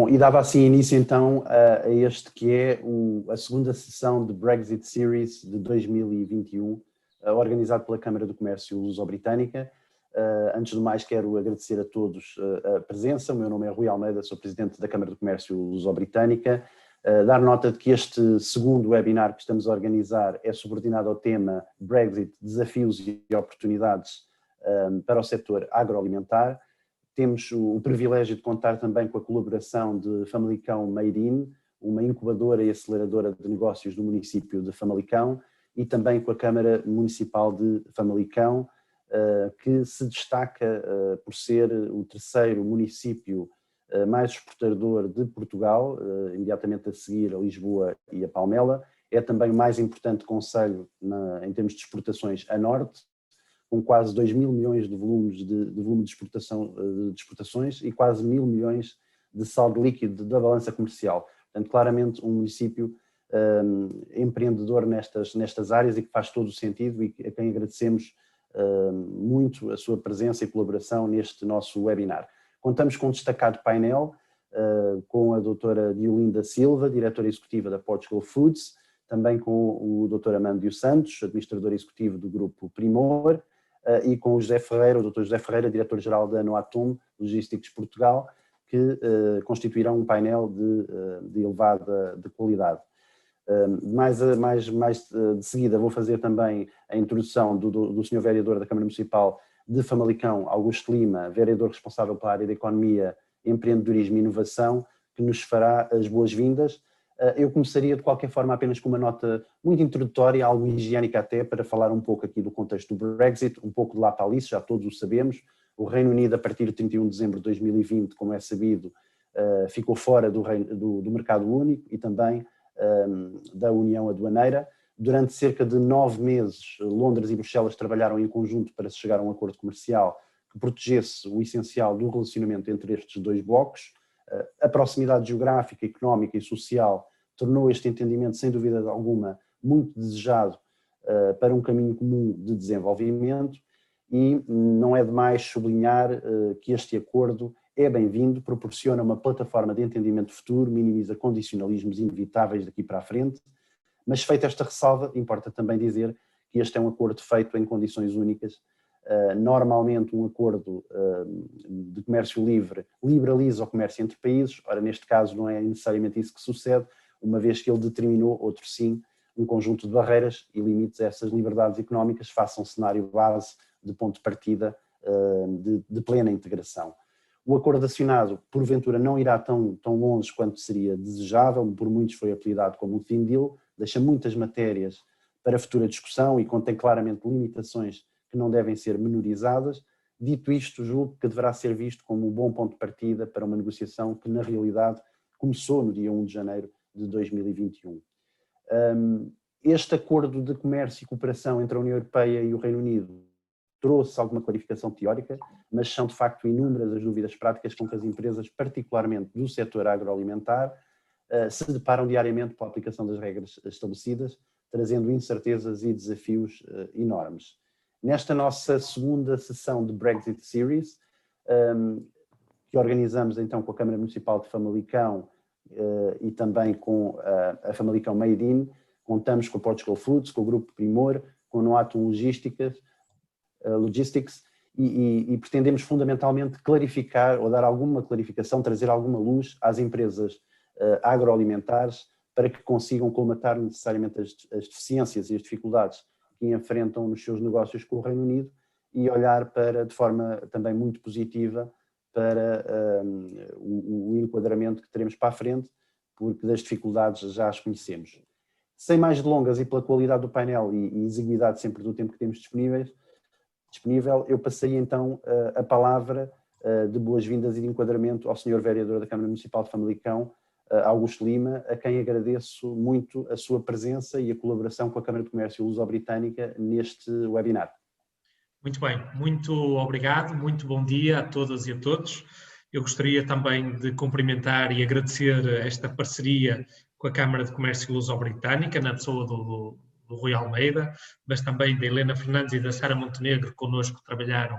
Bom, e dava assim início então a este que é a segunda sessão de Brexit Series de 2021, organizado pela Câmara do Comércio Luso-Britânica. Antes de mais, quero agradecer a todos a presença. O meu nome é Rui Almeida, sou Presidente da Câmara do Comércio Luso-Britânica. Dar nota de que este segundo webinar que estamos a organizar é subordinado ao tema Brexit, desafios e oportunidades para o setor agroalimentar. Temos o privilégio de contar também com a colaboração de Famalicão Made In, uma incubadora e aceleradora de negócios do município de Famalicão, e também com a Câmara Municipal de Famalicão, que se destaca por ser o terceiro município mais exportador de Portugal, imediatamente a seguir a Lisboa e a Palmela. É também o mais importante concelho em termos de exportações a norte, com quase 2 mil milhões de volume de exportações e quase 1.000 milhões de saldo líquido da balança comercial. Portanto, claramente um município empreendedor nestas áreas e que faz todo o sentido e a quem agradecemos muito a sua presença e colaboração neste nosso webinar. Contamos com um destacado painel com a doutora Diolinda Silva, diretora executiva da Portugal Foods, também com o Dr. Amândio Santos, administrador executivo do Grupo Primor, e com o José Ferreira, o Dr. José Ferreira, diretor-geral da Noatum Logísticos Portugal, que constituirão um painel de elevada qualidade. Mais de seguida vou fazer também a introdução do Sr. Vereador da Câmara Municipal de Famalicão, Augusto Lima, vereador responsável pela área da Economia, Empreendedorismo e Inovação, que nos fará as boas-vindas. Eu começaria de qualquer forma apenas com uma nota muito introdutória, algo higiênica até, para falar um pouco aqui do contexto do Brexit, um pouco de lá para Alice, já todos o sabemos. O Reino Unido, a partir de 31 de dezembro de 2020, como é sabido, ficou fora do mercado único e também da União Aduaneira. Durante cerca de 9 meses, Londres e Bruxelas trabalharam em conjunto para se chegar a um acordo comercial que protegesse o essencial do relacionamento entre estes dois blocos. A proximidade geográfica, económica e social tornou este entendimento, sem dúvida alguma, muito desejado para um caminho comum de desenvolvimento, e não é demais sublinhar que este acordo é bem-vindo, proporciona uma plataforma de entendimento futuro, minimiza condicionalismos inevitáveis daqui para a frente, mas feita esta ressalva, importa também dizer que este é um acordo feito em condições únicas. Normalmente um acordo de comércio livre liberaliza o comércio entre países, ora neste caso não é necessariamente isso que sucede, uma vez que ele determinou, outro sim, um conjunto de barreiras e limites a essas liberdades económicas face a um cenário base de ponto de partida de plena integração. O acordo assinado, porventura, não irá tão longe quanto seria desejável, por muitos foi apelidado como um thin deal, deixa muitas matérias para futura discussão e contém claramente limitações que não devem ser menorizadas. Dito isto, julgo que deverá ser visto como um bom ponto de partida para uma negociação que, na realidade, começou no dia 1 de janeiro de 2021. Este acordo de comércio e cooperação entre a União Europeia e o Reino Unido trouxe alguma clarificação teórica, mas são de facto inúmeras as dúvidas práticas com que as empresas, particularmente do setor agroalimentar, se deparam diariamente com a aplicação das regras estabelecidas, trazendo incertezas e desafios enormes. Nesta nossa segunda sessão de Brexit Series, que organizamos então com a Câmara Municipal de Famalicão e também com a Famalicão Made In, contamos com a Portugal Foods, com o Grupo Primor, com a Noatum Logistics e pretendemos fundamentalmente clarificar ou dar alguma clarificação, trazer alguma luz às empresas agroalimentares para que consigam colmatar necessariamente as deficiências e as dificuldades que enfrentam nos seus negócios com o Reino Unido e olhar de forma também muito positiva para o enquadramento que teremos para a frente, porque das dificuldades já as conhecemos. Sem mais delongas e pela qualidade do painel e exiguidade sempre do tempo que temos disponível, eu passaria então a palavra de boas-vindas e de enquadramento ao Sr. Vereador da Câmara Municipal de Famalicão, Augusto Lima, a quem agradeço muito a sua presença e a colaboração com a Câmara de Comércio Luso-Britânica neste webinar. Muito bem, muito obrigado, muito bom dia a todas e a todos. Eu gostaria também de cumprimentar e agradecer esta parceria com a Câmara de Comércio Luso-Britânica, na pessoa do Rui Almeida, mas também da Helena Fernandes e da Sara Montenegro, que connosco trabalharam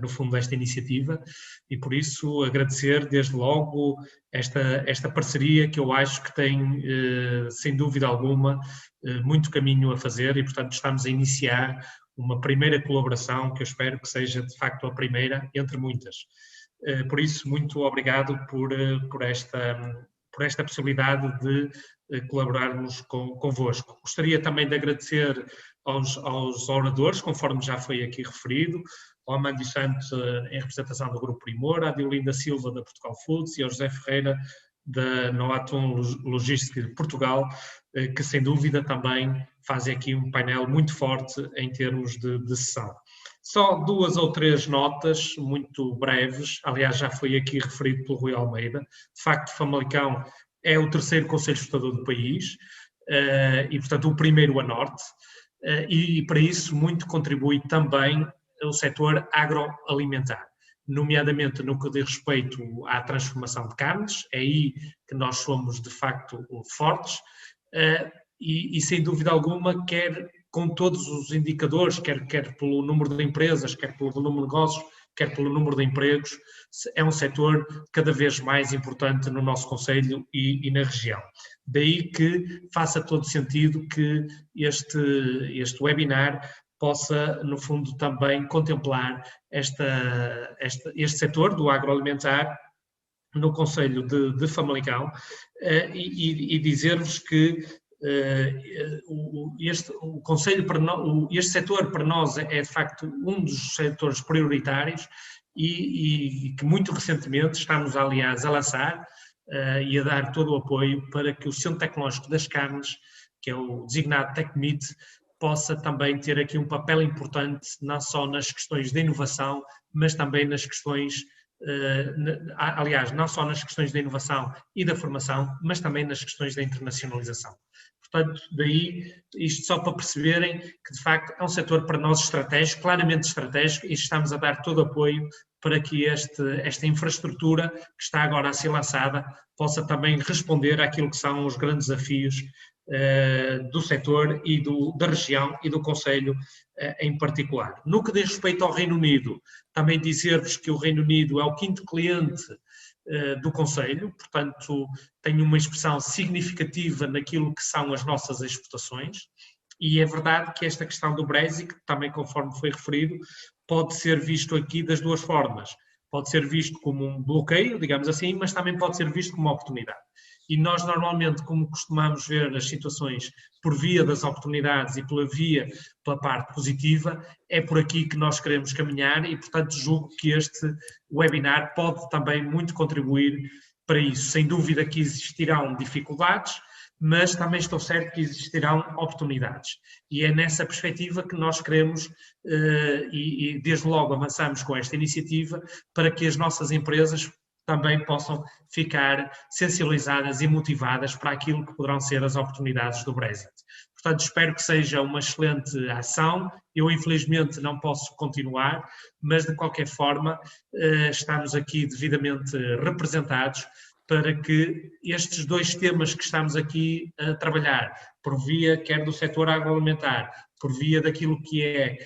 no fundo, esta iniciativa, e por isso agradecer desde logo esta parceria que eu acho que tem, sem dúvida alguma, muito caminho a fazer e, portanto, estamos a iniciar uma primeira colaboração que eu espero que seja, de facto, a primeira entre muitas. Por isso, muito obrigado por esta possibilidade de colaborarmos convosco. Gostaria também de agradecer aos oradores, conforme já foi aqui referido, ao Amândio Santos, em representação do Grupo Primor, à Diolinda Silva, da Portugal Foods, e ao José Ferreira, da Noatum Logística de Portugal, que sem dúvida também fazem aqui um painel muito forte em termos de sessão. Só 2 ou 3 notas muito breves, aliás já foi aqui referido pelo Rui Almeida. De facto, Famalicão é o 3º concelho exportador do país e, portanto, o primeiro a norte, e para isso muito contribui também o setor agroalimentar, nomeadamente no que diz respeito à transformação de carnes. É aí que nós somos de facto fortes e sem dúvida alguma, quer com todos os indicadores, quer pelo número de empresas, quer pelo número de negócios, quer pelo número de empregos, é um setor cada vez mais importante no nosso concelho e na região. Daí que faça todo sentido que este webinar possa, no fundo, também contemplar este setor do agroalimentar no concelho de Famalicão e dizer-vos que este setor para nós é de facto um dos setores prioritários e que muito recentemente estamos, aliás, a lançar e a dar todo o apoio para que o Centro Tecnológico das Carnes, que é o designado TecMeat, possa também ter aqui um papel importante, não só nas questões de inovação, mas também nas questões, aliás, não só nas questões da inovação e da formação, mas também nas questões da internacionalização. Portanto, daí, isto só para perceberem que, de facto, é um setor para nós estratégico, claramente estratégico, e estamos a dar todo o apoio para que esta infraestrutura que está agora a ser lançada possa também responder àquilo que são os grandes desafios do setor e da região e do concelho em particular. No que diz respeito ao Reino Unido, também dizer-vos que o Reino Unido é o 5º cliente do concelho, portanto tem uma expressão significativa naquilo que são as nossas exportações, e é verdade que esta questão do Brexit, também conforme foi referido, pode ser visto aqui das 2 formas. Pode ser visto como um bloqueio, digamos assim, mas também pode ser visto como uma oportunidade. E nós normalmente, como costumamos ver as situações por via das oportunidades e pela parte positiva, é por aqui que nós queremos caminhar e, portanto, julgo que este webinar pode também muito contribuir para isso. Sem dúvida que existirão dificuldades, mas também estou certo que existirão oportunidades. E é nessa perspectiva que nós queremos, e desde logo avançamos com esta iniciativa, para que as nossas empresas também possam ficar sensibilizadas e motivadas para aquilo que poderão ser as oportunidades do Brexit. Portanto, espero que seja uma excelente ação. Eu, infelizmente, não posso continuar, mas, de qualquer forma, estamos aqui devidamente representados para que estes 2 temas que estamos aqui a trabalhar, por via quer do setor agroalimentar, por via daquilo que é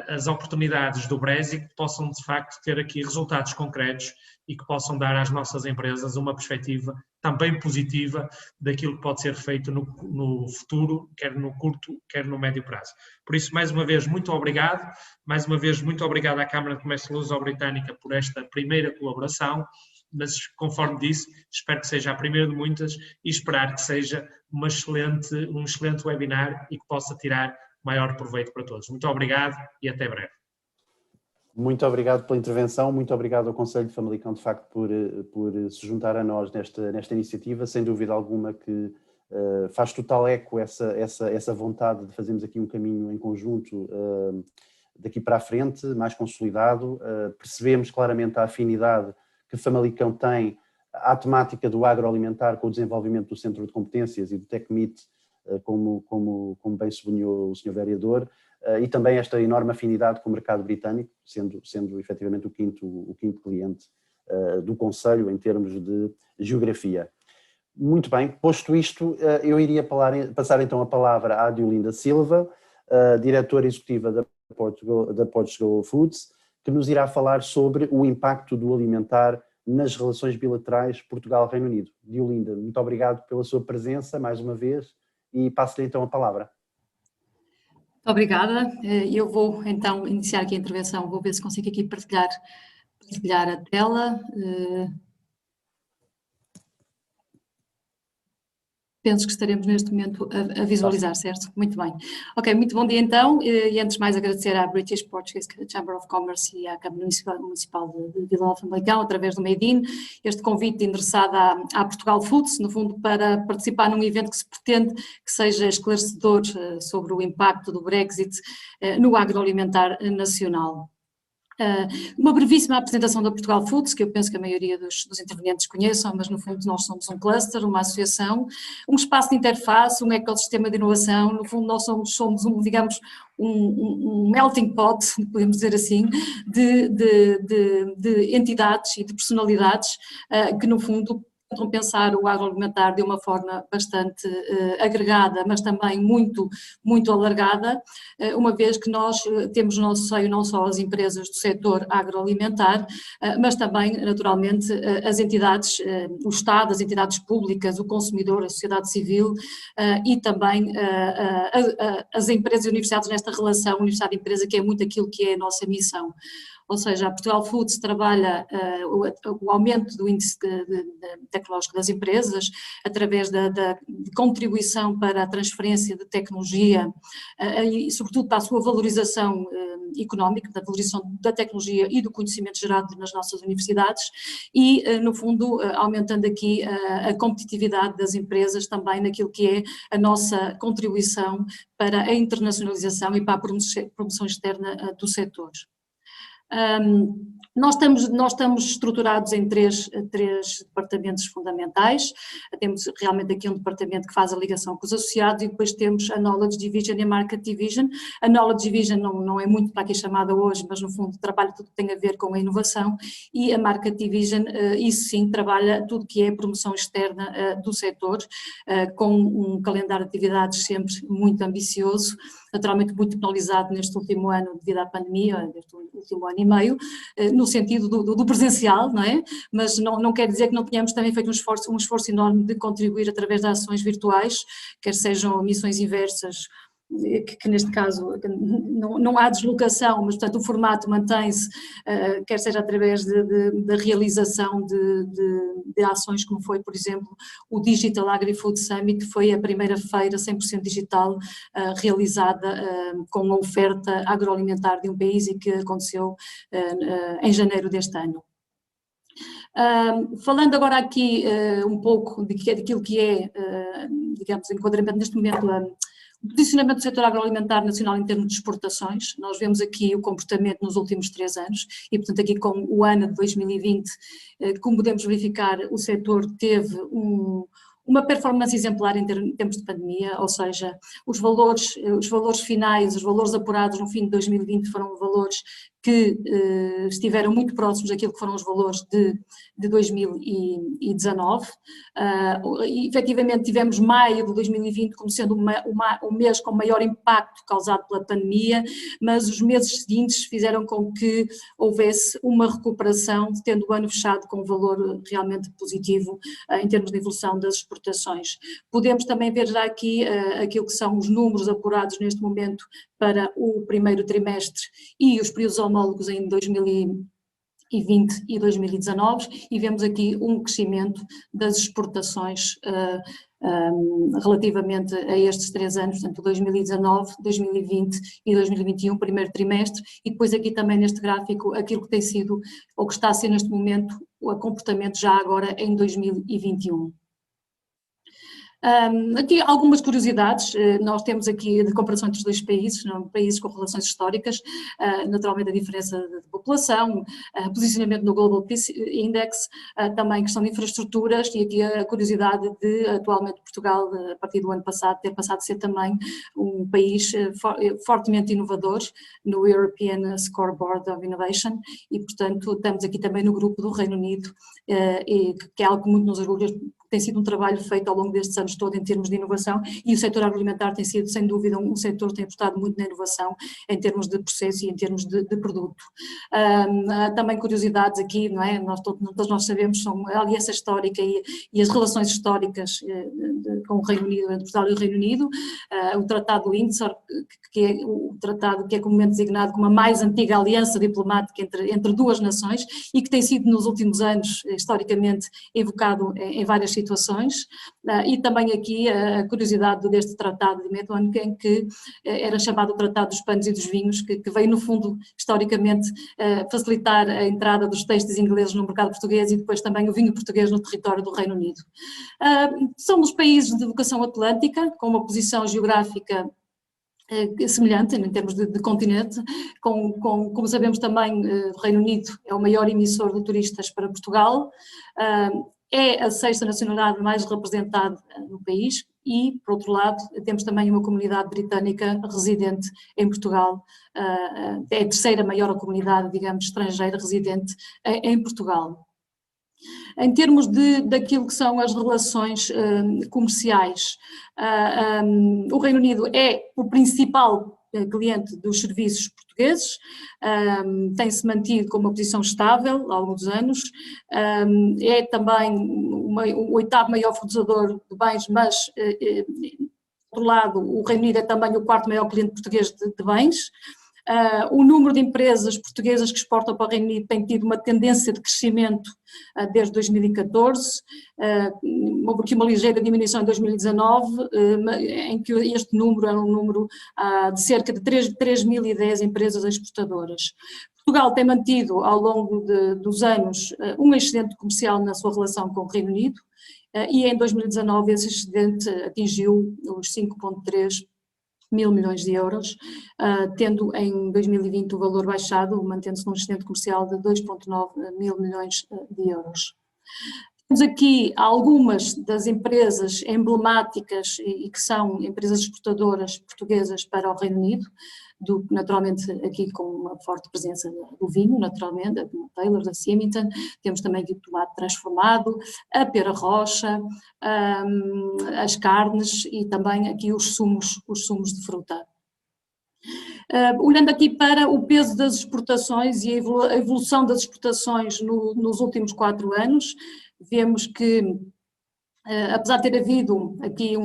as oportunidades do Brexit, possam de facto ter aqui resultados concretos e que possam dar às nossas empresas uma perspectiva também positiva daquilo que pode ser feito no futuro, quer no curto, quer no médio prazo. Por isso, mais uma vez, muito obrigado. Mais uma vez, muito obrigado à Câmara de Comércio Luso-Britânica por esta primeira colaboração, mas, conforme disse, espero que seja a primeira de muitas e esperar que seja um excelente webinar e que possa tirar maior proveito para todos. Muito obrigado e até breve. Muito obrigado pela intervenção, muito obrigado ao Concelho de Famalicão, de facto, por se juntar a nós nesta iniciativa. Sem dúvida alguma que faz total eco essa vontade de fazermos aqui um caminho em conjunto daqui para a frente, mais consolidado. Percebemos claramente a afinidade que Famalicão tem à temática do agroalimentar com o desenvolvimento do Centro de Competências e do TecMeat, como bem sublinhou o Sr. Vereador, e também esta enorme afinidade com o mercado britânico, sendo efetivamente o quinto cliente do Concelho em termos de geografia. Muito bem, posto isto, eu iria passar então a palavra à Diolinda Silva, diretora executiva da da Portugal Foods, que nos irá falar sobre o impacto do alimentar nas relações bilaterais Portugal-Reino Unido. Diolinda, muito obrigado pela sua presença mais uma vez e passo-lhe então a palavra. Obrigada. Eu vou então iniciar aqui a intervenção, vou ver se consigo aqui partilhar a tela. Penso que estaremos neste momento a visualizar, certo? Muito bem. Ok, muito bom dia então, e antes de mais agradecer à British Portuguese Chamber of Commerce e à Câmara Municipal de Vila Nova de Famalicão, através do Made In, este convite endereçado à Portugal Foods, no fundo para participar num evento que se pretende que seja esclarecedor sobre o impacto do Brexit no agroalimentar nacional. Uma brevíssima apresentação da Portugal Foods, que eu penso que a maioria dos intervenientes conheçam, mas no fundo nós somos um cluster, uma associação, um espaço de interface, um ecossistema de inovação, no fundo nós somos digamos, um melting pot, podemos dizer assim, de entidades e de personalidades que no fundo tentam pensar o agroalimentar de uma forma bastante agregada, mas também muito alargada, uma vez que nós temos no nosso seio não só as empresas do setor agroalimentar, mas também, naturalmente, as entidades, o Estado, as entidades públicas, o consumidor, a sociedade civil e também as empresas e universidades nesta relação, universidade-empresa, que é muito aquilo que é a nossa missão. Ou seja, a Portugal Foods trabalha o aumento do índice tecnológico das empresas através de contribuição para a transferência de tecnologia e sobretudo para a sua valorização económica, da valorização da tecnologia e do conhecimento gerado nas nossas universidades e, no fundo, aumentando aqui a competitividade das empresas também naquilo que é a nossa contribuição para a internacionalização e para a promoção externa do setor. Nós estamos estruturados em três departamentos fundamentais. Temos realmente aqui um departamento que faz a ligação com os associados e depois temos a Knowledge Division e a Market Division. A Knowledge Division não é muito para aqui chamada hoje, mas no fundo trabalha tudo que tem a ver com a inovação, e a Market Division, isso sim, trabalha tudo que é a promoção externa do setor, com um calendário de atividades sempre muito ambicioso, naturalmente muito penalizado neste último ano devido à pandemia, neste último ano e meio, no sentido do presencial, não é? Mas não quer dizer que não tenhamos também feito um esforço enorme de contribuir através de ações virtuais, quer sejam missões inversas, que neste caso não há deslocação, mas portanto o formato mantém-se, quer seja através da realização de ações como foi, por exemplo, o Digital Agri-Food Summit, que foi a primeira feira 100% digital realizada com a oferta agroalimentar de um país e que aconteceu em janeiro deste ano. Falando agora aqui um pouco daquilo que é, digamos, enquadramento neste momento, o posicionamento do setor agroalimentar nacional em termos de exportações, nós vemos aqui o comportamento nos últimos 3 anos e, portanto, aqui com o ano de 2020, como podemos verificar, o setor teve uma performance exemplar em termos de pandemia, ou seja, os valores finais, os valores apurados no fim de 2020 foram valores que estiveram muito próximos daquilo que foram os valores de 2019. E, efetivamente, tivemos maio de 2020 como sendo um mês com maior impacto causado pela pandemia, mas os meses seguintes fizeram com que houvesse uma recuperação, tendo o ano fechado com um valor realmente positivo em termos de evolução das exportações. Podemos também ver já aqui aquilo que são os números apurados neste momento para o primeiro trimestre e os períodos homólogos em 2020 e 2019 e vemos aqui um crescimento das exportações relativamente a estes 3 anos, portanto 2019, 2020 e 2021, primeiro trimestre, e depois aqui também neste gráfico aquilo que tem sido ou que está a ser neste momento o comportamento já agora em 2021. Aqui algumas curiosidades, nós temos aqui de comparação entre os dois países, países com relações históricas, naturalmente a diferença de população, posicionamento no Global Peace Index, também questão de infraestruturas e aqui a curiosidade de atualmente Portugal, a partir do ano passado, ter passado a ser também um país fortemente inovador no European Scoreboard of Innovation e portanto estamos aqui também no grupo do Reino Unido, que é algo que muito nos orgulha, tem sido um trabalho feito ao longo destes anos todo em termos de inovação, e o setor agroalimentar tem sido, sem dúvida, um setor que tem apostado muito na inovação em termos de processo e em termos de produto. Também curiosidades aqui, não é? Todos nós sabemos, são a aliança histórica e as relações históricas com o Reino Unido, entre Portugal e o Reino Unido, o Tratado do Windsor, que é o tratado que é comumente designado como a mais antiga aliança diplomática entre duas nações e que tem sido nos últimos anos, historicamente, evocado em várias situações, e também aqui a curiosidade deste tratado de Methuen, em que era chamado o Tratado dos Panos e dos Vinhos, que veio no fundo, historicamente, facilitar a entrada dos textos ingleses no mercado português e depois também o vinho português no território do Reino Unido. Somos países de vocação atlântica, com uma posição geográfica semelhante em termos de continente, como sabemos também o Reino Unido é o maior emissor de turistas para Portugal, é a sexta nacionalidade mais representada no país e, por outro lado, temos também uma comunidade britânica residente em Portugal, é a terceira maior comunidade, digamos, estrangeira residente em Portugal. Em termos daquilo que são as relações comerciais, o Reino Unido é o principal cliente dos serviços portugueses, tem-se mantido com uma posição estável ao longo dos anos, é também o oitavo maior fornecedor de bens, mas, por outro lado, o Reino Unido é também o quarto maior cliente português de bens. O número de empresas portuguesas que exportam para o Reino Unido tem tido uma tendência de crescimento desde 2014, houve aqui uma ligeira diminuição em 2019, em que este número era um número de cerca de 3.010 empresas exportadoras. Portugal tem mantido ao longo dos anos um excedente comercial na sua relação com o Reino Unido, e em 2019 esse excedente atingiu os 5,3 mil milhões de euros, tendo em 2020 o valor baixado, mantendo-se num excedente comercial de 2,9 mil milhões de euros. Temos aqui algumas das empresas emblemáticas e que são empresas exportadoras portuguesas para o Reino Unido, naturalmente aqui com uma forte presença do vinho, naturalmente, da Taylor, da Symington, temos também aqui o tomate transformado, a pera rocha, as carnes e também aqui os sumos de fruta. Olhando aqui para o peso das exportações e a evolução das exportações nos últimos 4 anos, vemos que, apesar de ter havido aqui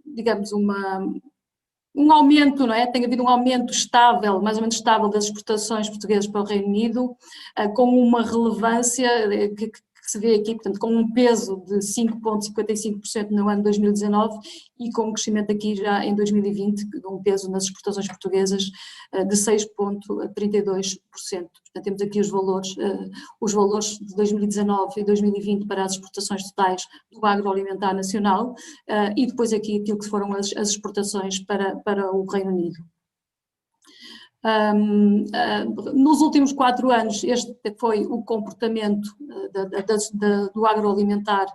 digamos, um aumento, não é? Tem havido um aumento estável, mais ou menos estável, das exportações portuguesas para o Reino Unido, com uma relevância que se vê aqui, portanto, com um peso de 5,55% no ano 2019 e com um crescimento aqui já em 2020, com um peso nas exportações portuguesas de 6,32%. Portanto, temos aqui os valores de 2019 e 2020 para as exportações totais do agroalimentar nacional e depois aqui aquilo que foram as exportações para o Reino Unido. Nos últimos 4 anos este foi o comportamento do agroalimentar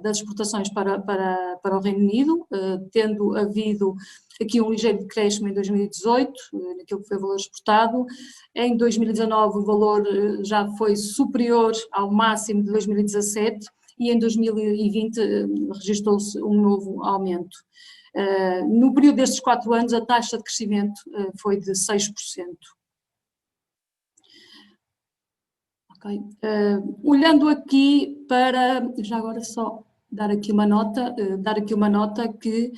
das exportações para o Reino Unido, tendo havido aqui um ligeiro decréscimo em 2018, naquilo que foi o valor exportado. Em 2019 o valor já foi superior ao máximo de 2017 e em 2020 registrou-se um novo aumento. No período destes 4 anos a taxa de crescimento foi de 6%. Okay. Olhando aqui para, já agora só dar aqui uma nota que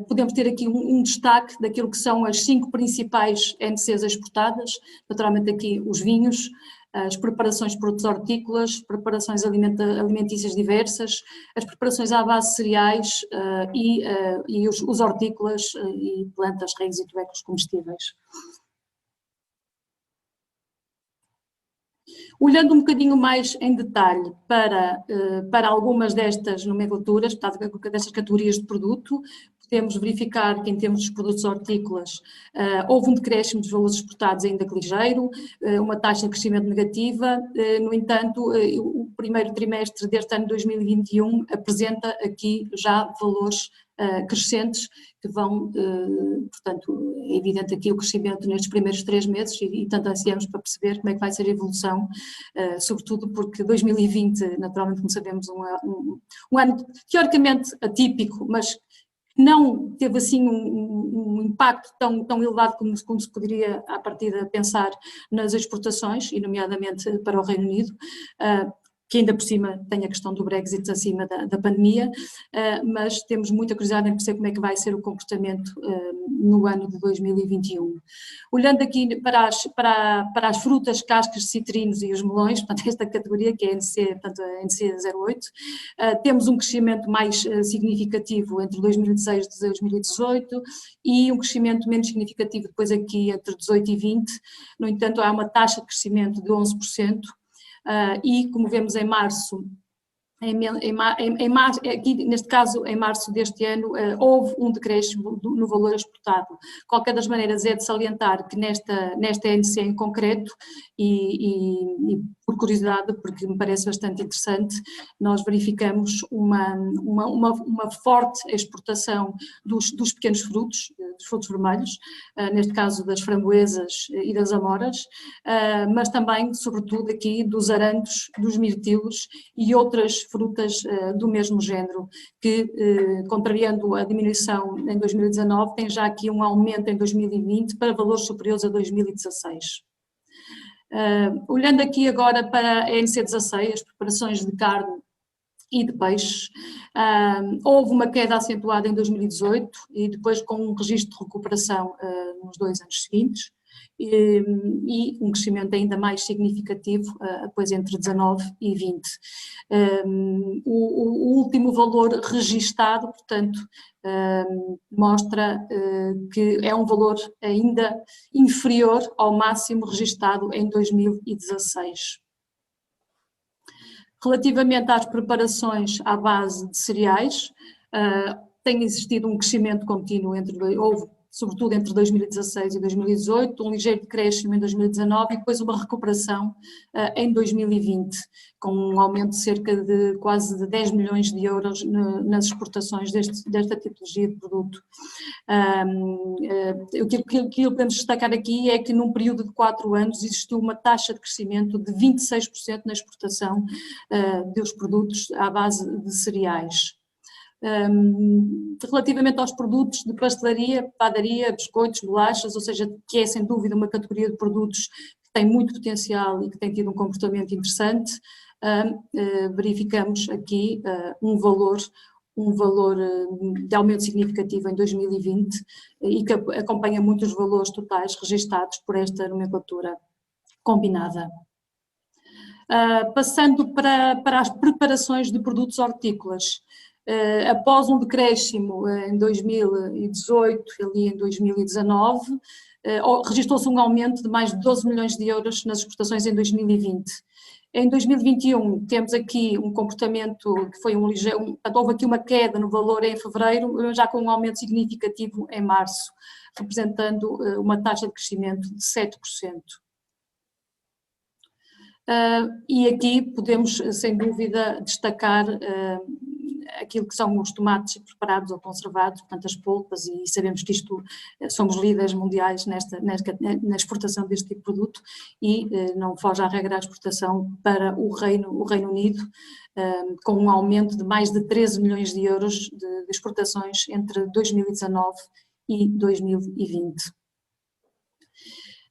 podemos ter aqui um destaque daquilo que são as 5 principais NCs exportadas, naturalmente aqui os vinhos, as preparações de produtos hortícolas, preparações alimentícias diversas, as preparações à base de cereais e os hortícolas e plantas, raízes e tubérculos comestíveis. Olhando um bocadinho mais em detalhe para algumas destas nomenclaturas, portanto, destas categorias de produto, temos verificar que em termos dos produtos hortícolas houve um decréscimo dos valores exportados ainda que ligeiro, uma taxa de crescimento negativa, no entanto o primeiro trimestre deste ano 2021 apresenta aqui já valores crescentes que vão, portanto, é evidente aqui o crescimento nestes primeiros 3 meses e tanto ansiamos para perceber como é que vai ser a evolução, sobretudo porque 2020, naturalmente, como sabemos, um ano teoricamente atípico, mas não teve assim um impacto tão elevado como se poderia à partida pensar nas exportações, e nomeadamente para o Reino Unido, que ainda por cima tem a questão do Brexit acima da pandemia, mas temos muita curiosidade em perceber como é que vai ser o comportamento no ano de 2021. Olhando aqui para as frutas, cascas, citrinos e os melões, portanto esta categoria que é a NC, portanto a NC 08, temos um crescimento mais significativo entre 2016 e 2018 e um crescimento menos significativo depois aqui entre 18 e 20, no entanto há uma taxa de crescimento de 11%, e como vemos em março, aqui neste caso em março deste ano, houve um decréscimo no valor exportado. Qualquer das maneiras é de salientar que nesta NC em concreto, e por curiosidade, porque me parece bastante interessante, nós verificamos uma forte exportação dos pequenos frutos, dos frutos vermelhos, neste caso das framboesas e das amoras, mas também, sobretudo aqui, dos arantos, dos mirtilos e outras frutas do mesmo género, que, contrariando a diminuição em 2019, tem já aqui um aumento em 2020 para valores superiores a 2016. Olhando aqui agora para a NC16, as preparações de carne e de peixes, houve uma queda acentuada em 2018 e depois com um registro de recuperação nos 2 anos seguintes, e um crescimento ainda mais significativo depois entre 19 e 20. O último valor registado, portanto, mostra que é um valor ainda inferior ao máximo registado em 2016. Relativamente às preparações à base de cereais, tem existido um crescimento contínuo houve sobretudo entre 2016 e 2018, um ligeiro decréscimo em 2019 e depois uma recuperação em 2020, com um aumento de cerca de quase de 10 milhões de euros nas exportações desta tipologia de produto. O que podemos destacar aqui é que num período de 4 anos existiu uma taxa de crescimento de 26% na exportação dos produtos à base de cereais. Relativamente aos produtos de pastelaria, padaria, biscoitos, bolachas, ou seja, que é sem dúvida uma categoria de produtos que tem muito potencial e que tem tido um comportamento interessante, verificamos aqui um valor de aumento significativo em 2020 e que acompanha muito os valores totais registados por esta nomenclatura combinada. Passando para as preparações de produtos hortícolas, após um decréscimo em 2018 e em 2019, registrou-se um aumento de mais de 12 milhões de euros nas exportações em 2020. Em 2021 temos aqui um comportamento que foi houve aqui uma queda no valor em fevereiro, já com um aumento significativo em março, representando uma taxa de crescimento de 7%. E aqui podemos, sem dúvida, destacar aquilo que são os tomates preparados ou conservados, portanto as polpas, e sabemos que somos líderes mundiais na exportação deste tipo de produto e não foge à regra a exportação para o Reino Unido, com um aumento de mais de 13 milhões de euros de exportações entre 2019 e 2020.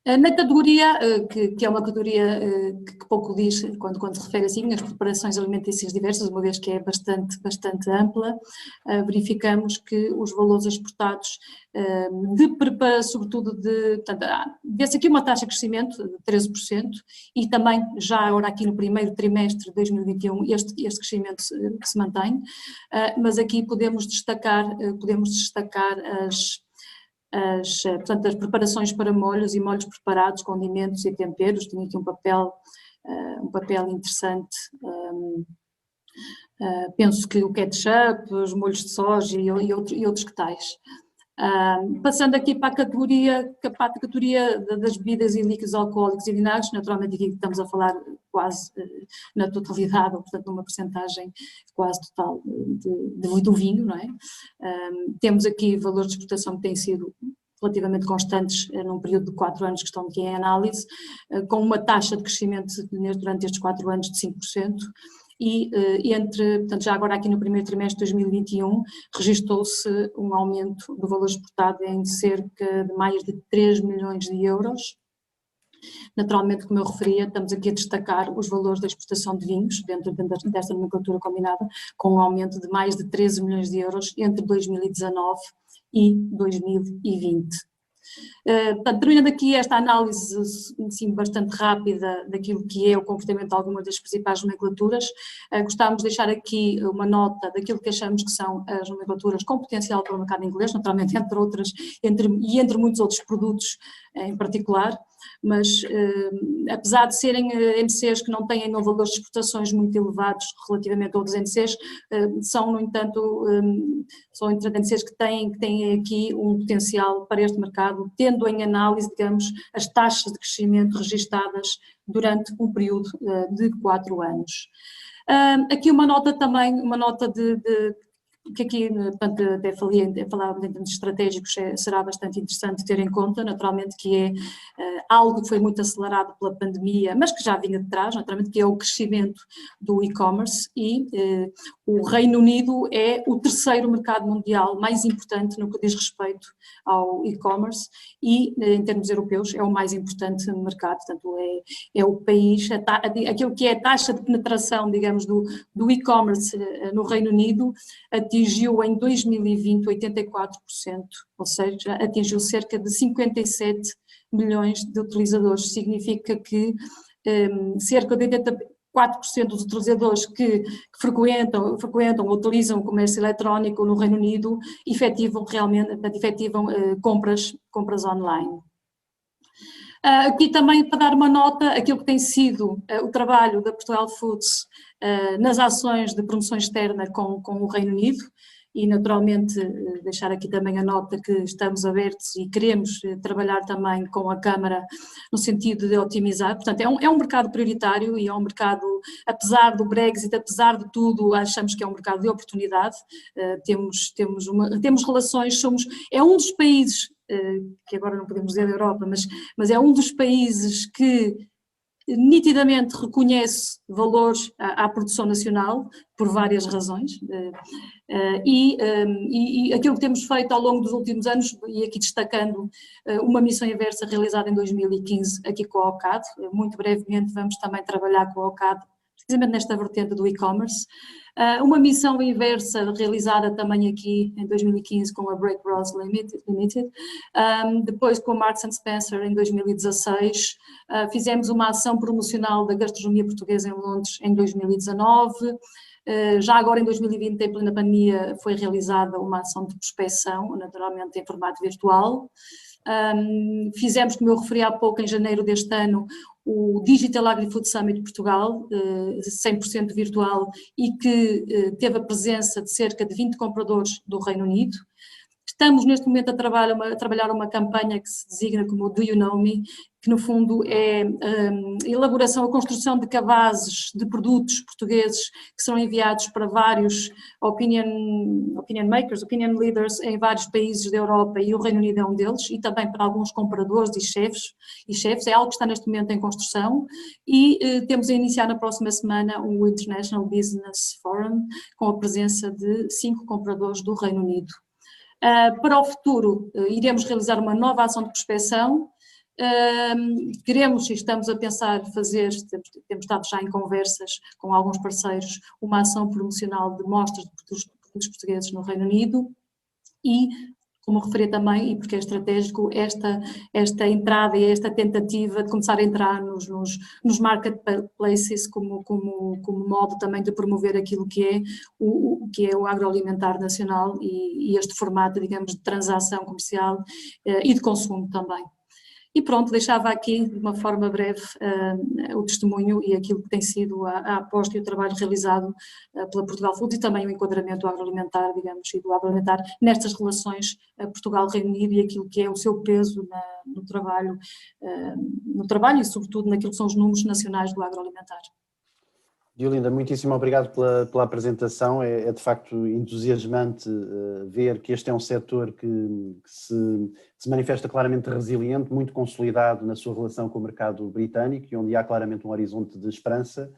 Na categoria, que é uma categoria que pouco diz quando se refere assim, as preparações alimentícias diversas, uma vez que é bastante ampla, verificamos que os valores exportados sobretudo vê-se aqui uma taxa de crescimento de 13% e também já agora aqui no primeiro trimestre de 2021 este crescimento se mantém, mas aqui podemos destacar portanto, as preparações para molhos e molhos preparados, condimentos e temperos, tem aqui um papel interessante Penso que o ketchup, os molhos de soja e outros que tais. Passando aqui para a categoria das bebidas e líquidos alcoólicos e vinagres, naturalmente aqui estamos a falar quase na totalidade, ou portanto numa percentagem quase total do vinho, não é? Temos aqui valores de exportação que têm sido relativamente constantes num período de 4 anos que estão aqui em análise, com uma taxa de crescimento durante estes 4 anos de 5%. E portanto, já agora aqui no primeiro trimestre de 2021, registou-se um aumento do valor exportado em cerca de mais de 3 milhões de euros. Naturalmente, como eu referia, estamos aqui a destacar os valores da exportação de vinhos, dentro desta nomenclatura combinada, com um aumento de mais de 13 milhões de euros entre 2019 e 2020. Portanto, terminando aqui esta análise assim, bastante rápida daquilo que é o comportamento de algumas das principais nomenclaturas, gostávamos de deixar aqui uma nota daquilo que achamos que são as nomenclaturas com potencial para o mercado inglês, naturalmente entre outras, entre muitos outros produtos em particular, mas apesar de serem NCs que não têm valores de exportações muito elevados relativamente a outros NCs, são no entanto NCs que têm aqui um potencial para este mercado, tendo em análise, digamos, as taxas de crescimento registadas durante um período de 4 anos. Aqui uma nota também, que aqui, portanto, até falava em termos estratégicos, será bastante interessante ter em conta, naturalmente, que é algo que foi muito acelerado pela pandemia, mas que já vinha de trás, naturalmente, que é o crescimento do e-commerce, e o Reino Unido é o terceiro mercado mundial mais importante no que diz respeito ao e-commerce e, em termos europeus, é o mais importante mercado, portanto, é o país, aquilo que é a taxa de penetração, digamos, do e-commerce no Reino Unido, atingiu em 2020 84%, ou seja, atingiu cerca de 57 milhões de utilizadores. Significa que cerca de 84% dos utilizadores que frequentam ou utilizam o comércio eletrónico no Reino Unido efetivam compras online. Aqui também para dar uma nota, aquilo que tem sido o trabalho da Portugal Foods nas ações de promoção externa com o Reino Unido, e naturalmente deixar aqui também a nota que estamos abertos e queremos trabalhar também com a Câmara no sentido de otimizar, portanto é um mercado prioritário e é um mercado, apesar do Brexit, apesar de tudo, achamos que é um mercado de oportunidade, temos relações, é um dos países, que agora não podemos dizer da Europa, mas é um dos países que nitidamente reconhece valores à produção nacional, por várias razões, e aquilo que temos feito ao longo dos últimos anos, e aqui destacando uma missão inversa realizada em 2015 aqui com a OCAD, muito brevemente vamos também trabalhar com a OCAD, precisamente nesta vertente do e-commerce, uma missão inversa realizada também aqui em 2015 com a Break Bros Limited, depois com a Marks & Spencer em 2016, fizemos uma ação promocional da gastronomia portuguesa em Londres em 2019, já agora em 2020, em plena pandemia, foi realizada uma ação de prospecção, naturalmente em formato virtual. Fizemos, como eu referi há pouco, em janeiro deste ano, o Digital Agri-Food Summit de Portugal, 100% virtual, e que teve a presença de cerca de 20 compradores do Reino Unido. Estamos neste momento a trabalhar uma campanha que se designa como Do You Know Me, que no fundo é a elaboração, a construção de cabazes de produtos portugueses que são enviados para vários opinion leaders em vários países da Europa, e o Reino Unido é um deles, e também para alguns compradores e chefes, é algo que está neste momento em construção, e temos a iniciar na próxima semana um International Business Forum com a presença de 5 compradores do Reino Unido. Para o futuro, iremos realizar uma nova ação de prospecção. Queremos e estamos a pensar temos estado já em conversas com alguns parceiros, uma ação promocional de mostras de produtos portugueses no Reino Unido e, como referi também, e porque é estratégico, esta entrada e esta tentativa de começar a entrar nos marketplaces como modo também de promover aquilo que é o agroalimentar nacional e este formato, digamos, de transação comercial e de consumo também. E pronto, deixava aqui de uma forma breve o testemunho e aquilo que tem sido a aposta e o trabalho realizado pela Portugal Foods e também o enquadramento agroalimentar, digamos, e do agroalimentar nestas relações Portugal-Reino Unido e aquilo que é o seu peso no trabalho e sobretudo naquilo que são os números nacionais do agroalimentar. Diolinda, muitíssimo obrigado pela apresentação. É de facto entusiasmante ver que este é um setor que se manifesta claramente resiliente, muito consolidado na sua relação com o mercado britânico e onde há claramente um horizonte de esperança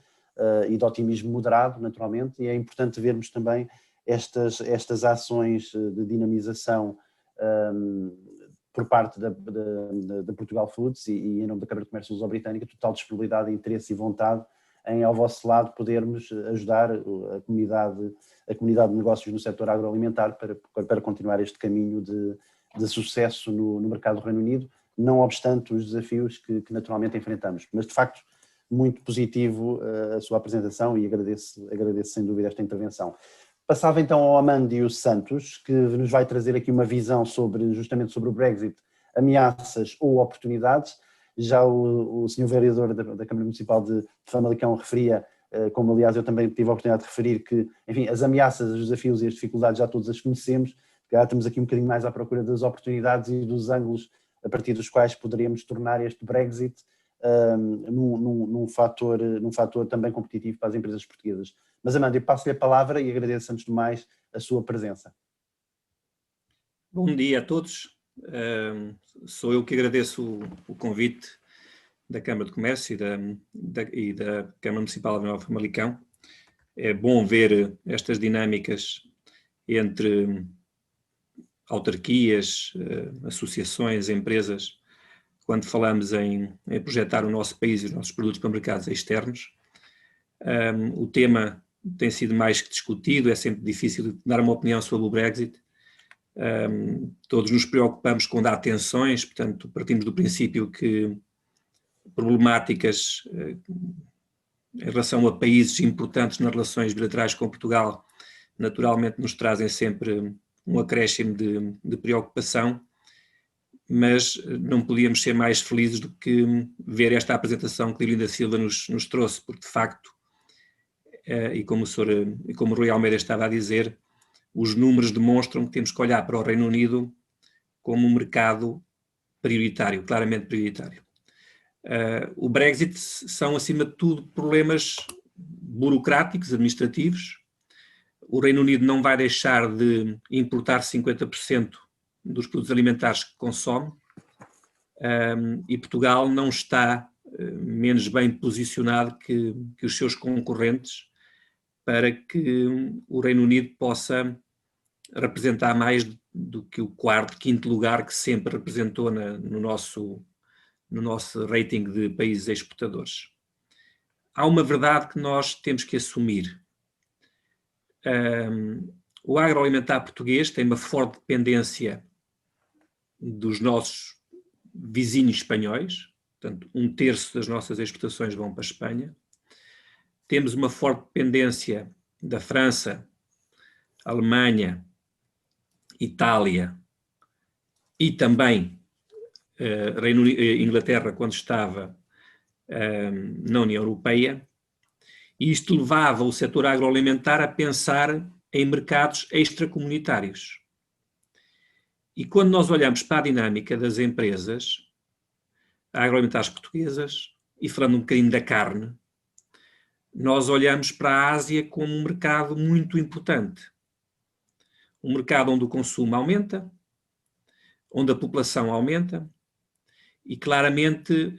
e de otimismo moderado, naturalmente, e é importante vermos também estas ações de dinamização por parte da Portugal Foods e em nome da Câmara de Comércio Luso-Britânica, total disponibilidade, interesse e vontade em, ao vosso lado, podermos ajudar a comunidade de negócios no setor agroalimentar para continuar este caminho de sucesso no mercado do Reino Unido, não obstante os desafios que naturalmente enfrentamos. Mas, de facto, muito positivo a sua apresentação e agradeço sem dúvida esta intervenção. Passava então ao Amândio Santos, que nos vai trazer aqui uma visão justamente sobre o Brexit, ameaças ou oportunidades. Já o senhor vereador da Câmara Municipal de Famalicão referia, como aliás eu também tive a oportunidade de referir, que enfim, as ameaças, os desafios e as dificuldades já todos as conhecemos, já estamos aqui um bocadinho mais à procura das oportunidades e dos ângulos a partir dos quais poderíamos tornar este Brexit num fator também competitivo para as empresas portuguesas. Mas Amândio, passo-lhe a palavra e agradeço antes de mais a sua presença. Bom dia a todos. Sou eu que agradeço o convite da Câmara de Comércio e da Câmara Municipal de Nova Famalicão. É bom ver estas dinâmicas entre autarquias, associações, empresas, quando falamos em projetar o nosso país e os nossos produtos para mercados externos. O tema tem sido mais que discutido, é sempre difícil dar uma opinião sobre o Brexit. Todos nos preocupamos com dar tensões, portanto partimos do princípio que problemáticas em relação a países importantes nas relações bilaterais com Portugal naturalmente nos trazem sempre um acréscimo de preocupação, mas não podíamos ser mais felizes do que ver esta apresentação que Diolinda Silva nos trouxe, porque de facto, e como o Rui Almeida estava a dizer, os números demonstram que temos que olhar para o Reino Unido como um mercado prioritário, claramente prioritário. O Brexit são, acima de tudo, problemas burocráticos, administrativos. O Reino Unido não vai deixar de importar 50% dos produtos alimentares que consome e Portugal não está menos bem posicionado que os seus concorrentes para que o Reino Unido possa representar mais do que o quarto, quinto lugar que sempre representou no nosso rating de países exportadores. Há uma verdade que nós temos que assumir. O agroalimentar português tem uma forte dependência dos nossos vizinhos espanhóis, portanto, 1/3 das nossas exportações vão para a Espanha. Temos uma forte dependência da França, Alemanha, Itália e também Inglaterra quando estava na União Europeia, e isto levava o setor agroalimentar a pensar em mercados extracomunitários. E quando nós olhamos para a dinâmica das empresas agroalimentares portuguesas, e falando um bocadinho da carne, nós olhamos para a Ásia como um mercado muito importante. Um mercado onde o consumo aumenta, onde a população aumenta, e claramente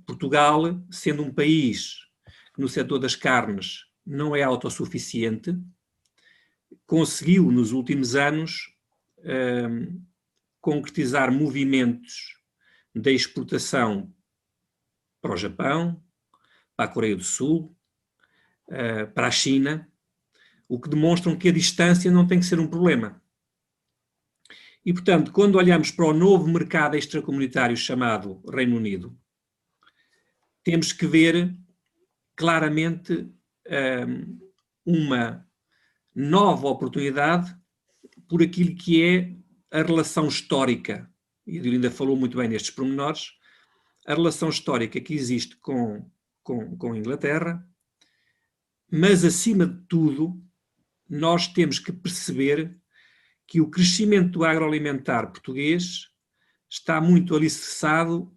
Portugal, sendo um país que no setor das carnes não é autossuficiente, conseguiu nos últimos anos concretizar movimentos de exportação para o Japão, para a Coreia do Sul, para a China, o que demonstram que a distância não tem que ser um problema. E, portanto, quando olhamos para o novo mercado extracomunitário chamado Reino Unido, temos que ver claramente uma nova oportunidade por aquilo que é a relação histórica e a Diolinda falou muito bem nestes pormenores, a relação histórica que existe com a Inglaterra, mas, acima de tudo, nós temos que perceber que o crescimento agroalimentar português está muito alicerçado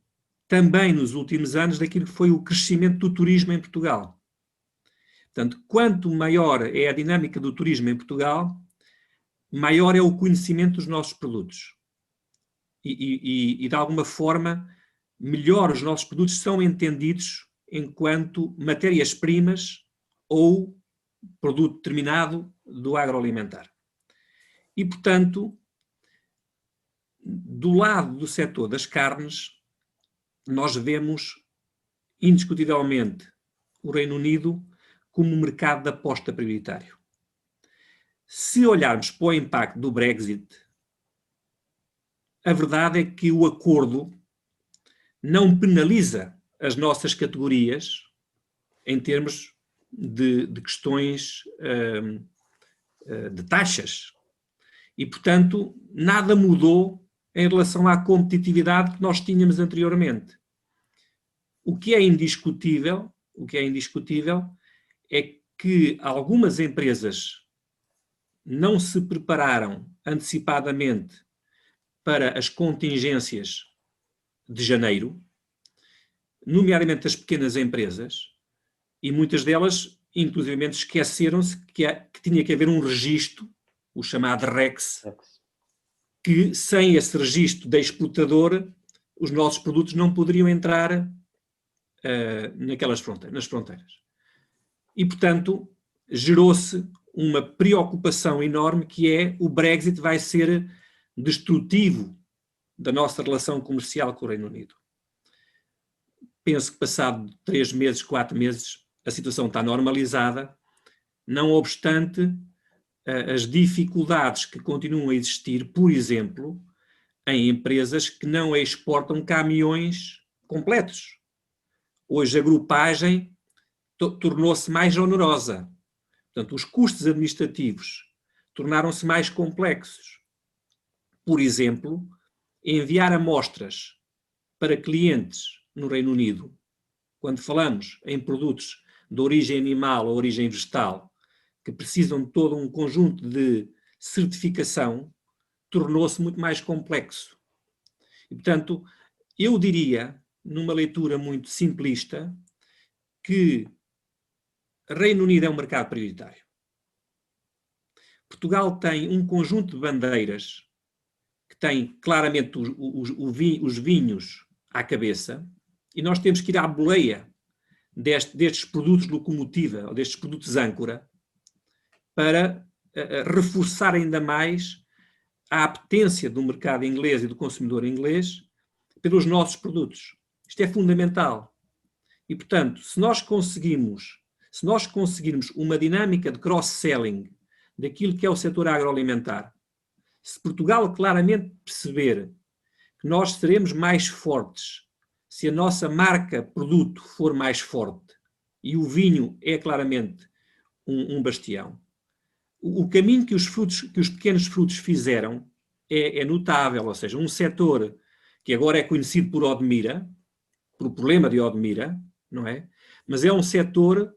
também nos últimos anos daquilo que foi o crescimento do turismo em Portugal. Portanto, quanto maior é a dinâmica do turismo em Portugal, maior é o conhecimento dos nossos produtos. E de alguma forma, melhor os nossos produtos são entendidos enquanto matérias-primas ou produto terminado do agroalimentar. E, portanto, do lado do setor das carnes, nós vemos indiscutivelmente o Reino Unido como um mercado de aposta prioritário. Se olharmos para o impacto do Brexit, a verdade é que o acordo não penaliza as nossas categorias em termos de questões de taxas. E, portanto, nada mudou em relação à competitividade que nós tínhamos anteriormente. O que é indiscutível é que algumas empresas não se prepararam antecipadamente para as contingências de janeiro, nomeadamente as pequenas empresas, e muitas delas, inclusivamente, esqueceram-se que tinha que haver um registro, o chamado REX, que sem esse registro de exportador, os nossos produtos não poderiam entrar nas fronteiras. E, portanto, gerou-se uma preocupação enorme que é o Brexit vai ser destrutivo da nossa relação comercial com o Reino Unido. Penso que passado 3 meses, 4 meses, a situação está normalizada, não obstante as dificuldades que continuam a existir, por exemplo, em empresas que não exportam caminhões completos. Hoje a grupagem tornou-se mais onerosa. Portanto, os custos administrativos tornaram-se mais complexos. Por exemplo, enviar amostras para clientes no Reino Unido, quando falamos em produtos de origem animal ou origem vegetal, que precisam de todo um conjunto de certificação, tornou-se muito mais complexo. E, portanto, eu diria, numa leitura muito simplista, que Reino Unido é um mercado prioritário. Portugal tem um conjunto de bandeiras que tem claramente os vinhos à cabeça, e nós temos que ir à boleia destes produtos locomotiva, ou destes produtos âncora, para reforçar ainda mais a apetência do mercado inglês e do consumidor inglês pelos nossos produtos. Isto é fundamental. E, portanto, se nós conseguirmos uma dinâmica de cross-selling daquilo que é o setor agroalimentar, se Portugal claramente perceber que nós seremos mais fortes se a nossa marca produto for mais forte, e o vinho é claramente um bastião, o caminho que os pequenos frutos fizeram é notável, ou seja, um setor que agora é conhecido por Odmira, por problema de Odmira, não é? Mas é um setor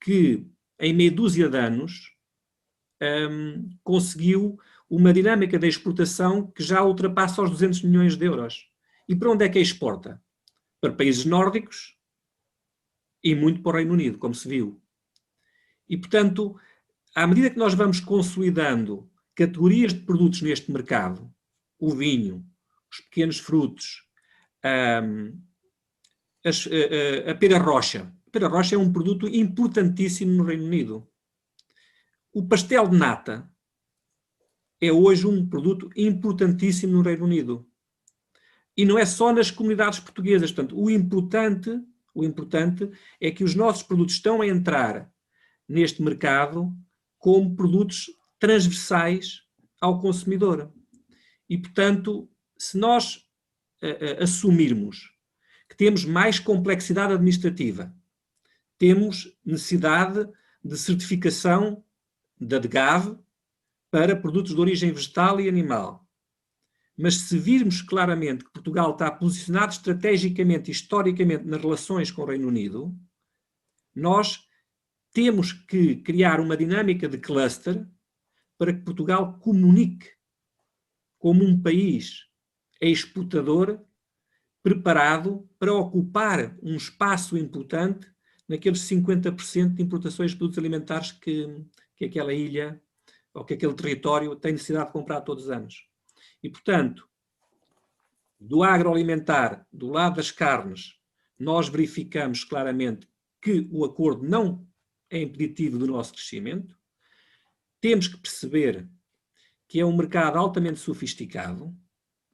que, em meia dúzia de anos, conseguiu uma dinâmica de exportação que já ultrapassa os 200 milhões de euros. E para onde é que exporta? Para países nórdicos e muito para o Reino Unido, como se viu. E, portanto, à medida que nós vamos consolidando categorias de produtos neste mercado, o vinho, os pequenos frutos, a pera rocha. A pera rocha é um produto importantíssimo no Reino Unido. O pastel de nata é hoje um produto importantíssimo no Reino Unido. E não é só nas comunidades portuguesas. Portanto, o importante é que os nossos produtos estão a entrar neste mercado como produtos transversais ao consumidor. E, portanto, se nós assumirmos que temos mais complexidade administrativa, temos necessidade de certificação da DGAV para produtos de origem vegetal e animal, Mas se virmos claramente que Portugal está posicionado estrategicamente, historicamente, nas relações com o Reino Unido, nós temos que criar uma dinâmica de cluster para que Portugal comunique como um país exportador preparado para ocupar um espaço importante naqueles 50% de importações de produtos alimentares que aquela ilha ou que aquele território tem necessidade de comprar todos os anos. E, portanto, do agroalimentar, do lado das carnes, nós verificamos claramente que o acordo não é impeditivo do nosso crescimento. Temos que perceber que é um mercado altamente sofisticado,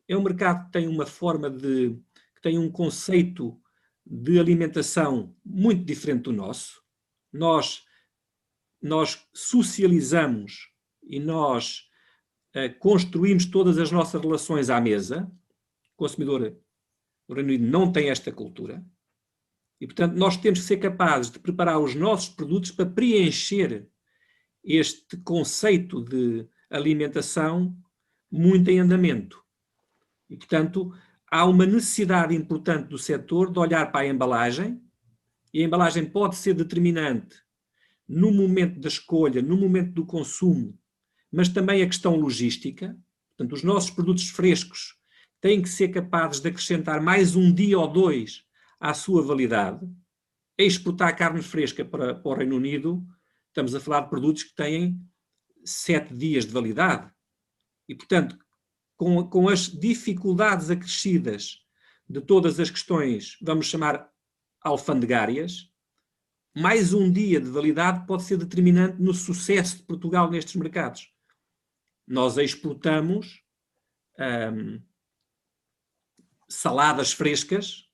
é um mercado que tem uma forma que tem um conceito de alimentação muito diferente do nosso. Nós socializamos e nós construímos todas as nossas relações à mesa. O consumidor do Reino Unido não tem esta cultura. E, portanto, nós temos que ser capazes de preparar os nossos produtos para preencher este conceito de alimentação muito em andamento. E, portanto, há uma necessidade importante do setor de olhar para a embalagem, e a embalagem pode ser determinante no momento da escolha, no momento do consumo, mas também a questão logística. Portanto, os nossos produtos frescos têm que ser capazes de acrescentar mais um dia ou dois à sua validade. Exportar carne fresca para o Reino Unido, estamos a falar de produtos que têm 7 dias de validade. E, portanto, com as dificuldades acrescidas de todas as questões, vamos chamar alfandegárias, mais um dia de validade pode ser determinante no sucesso de Portugal nestes mercados. Nós exportamos saladas frescas,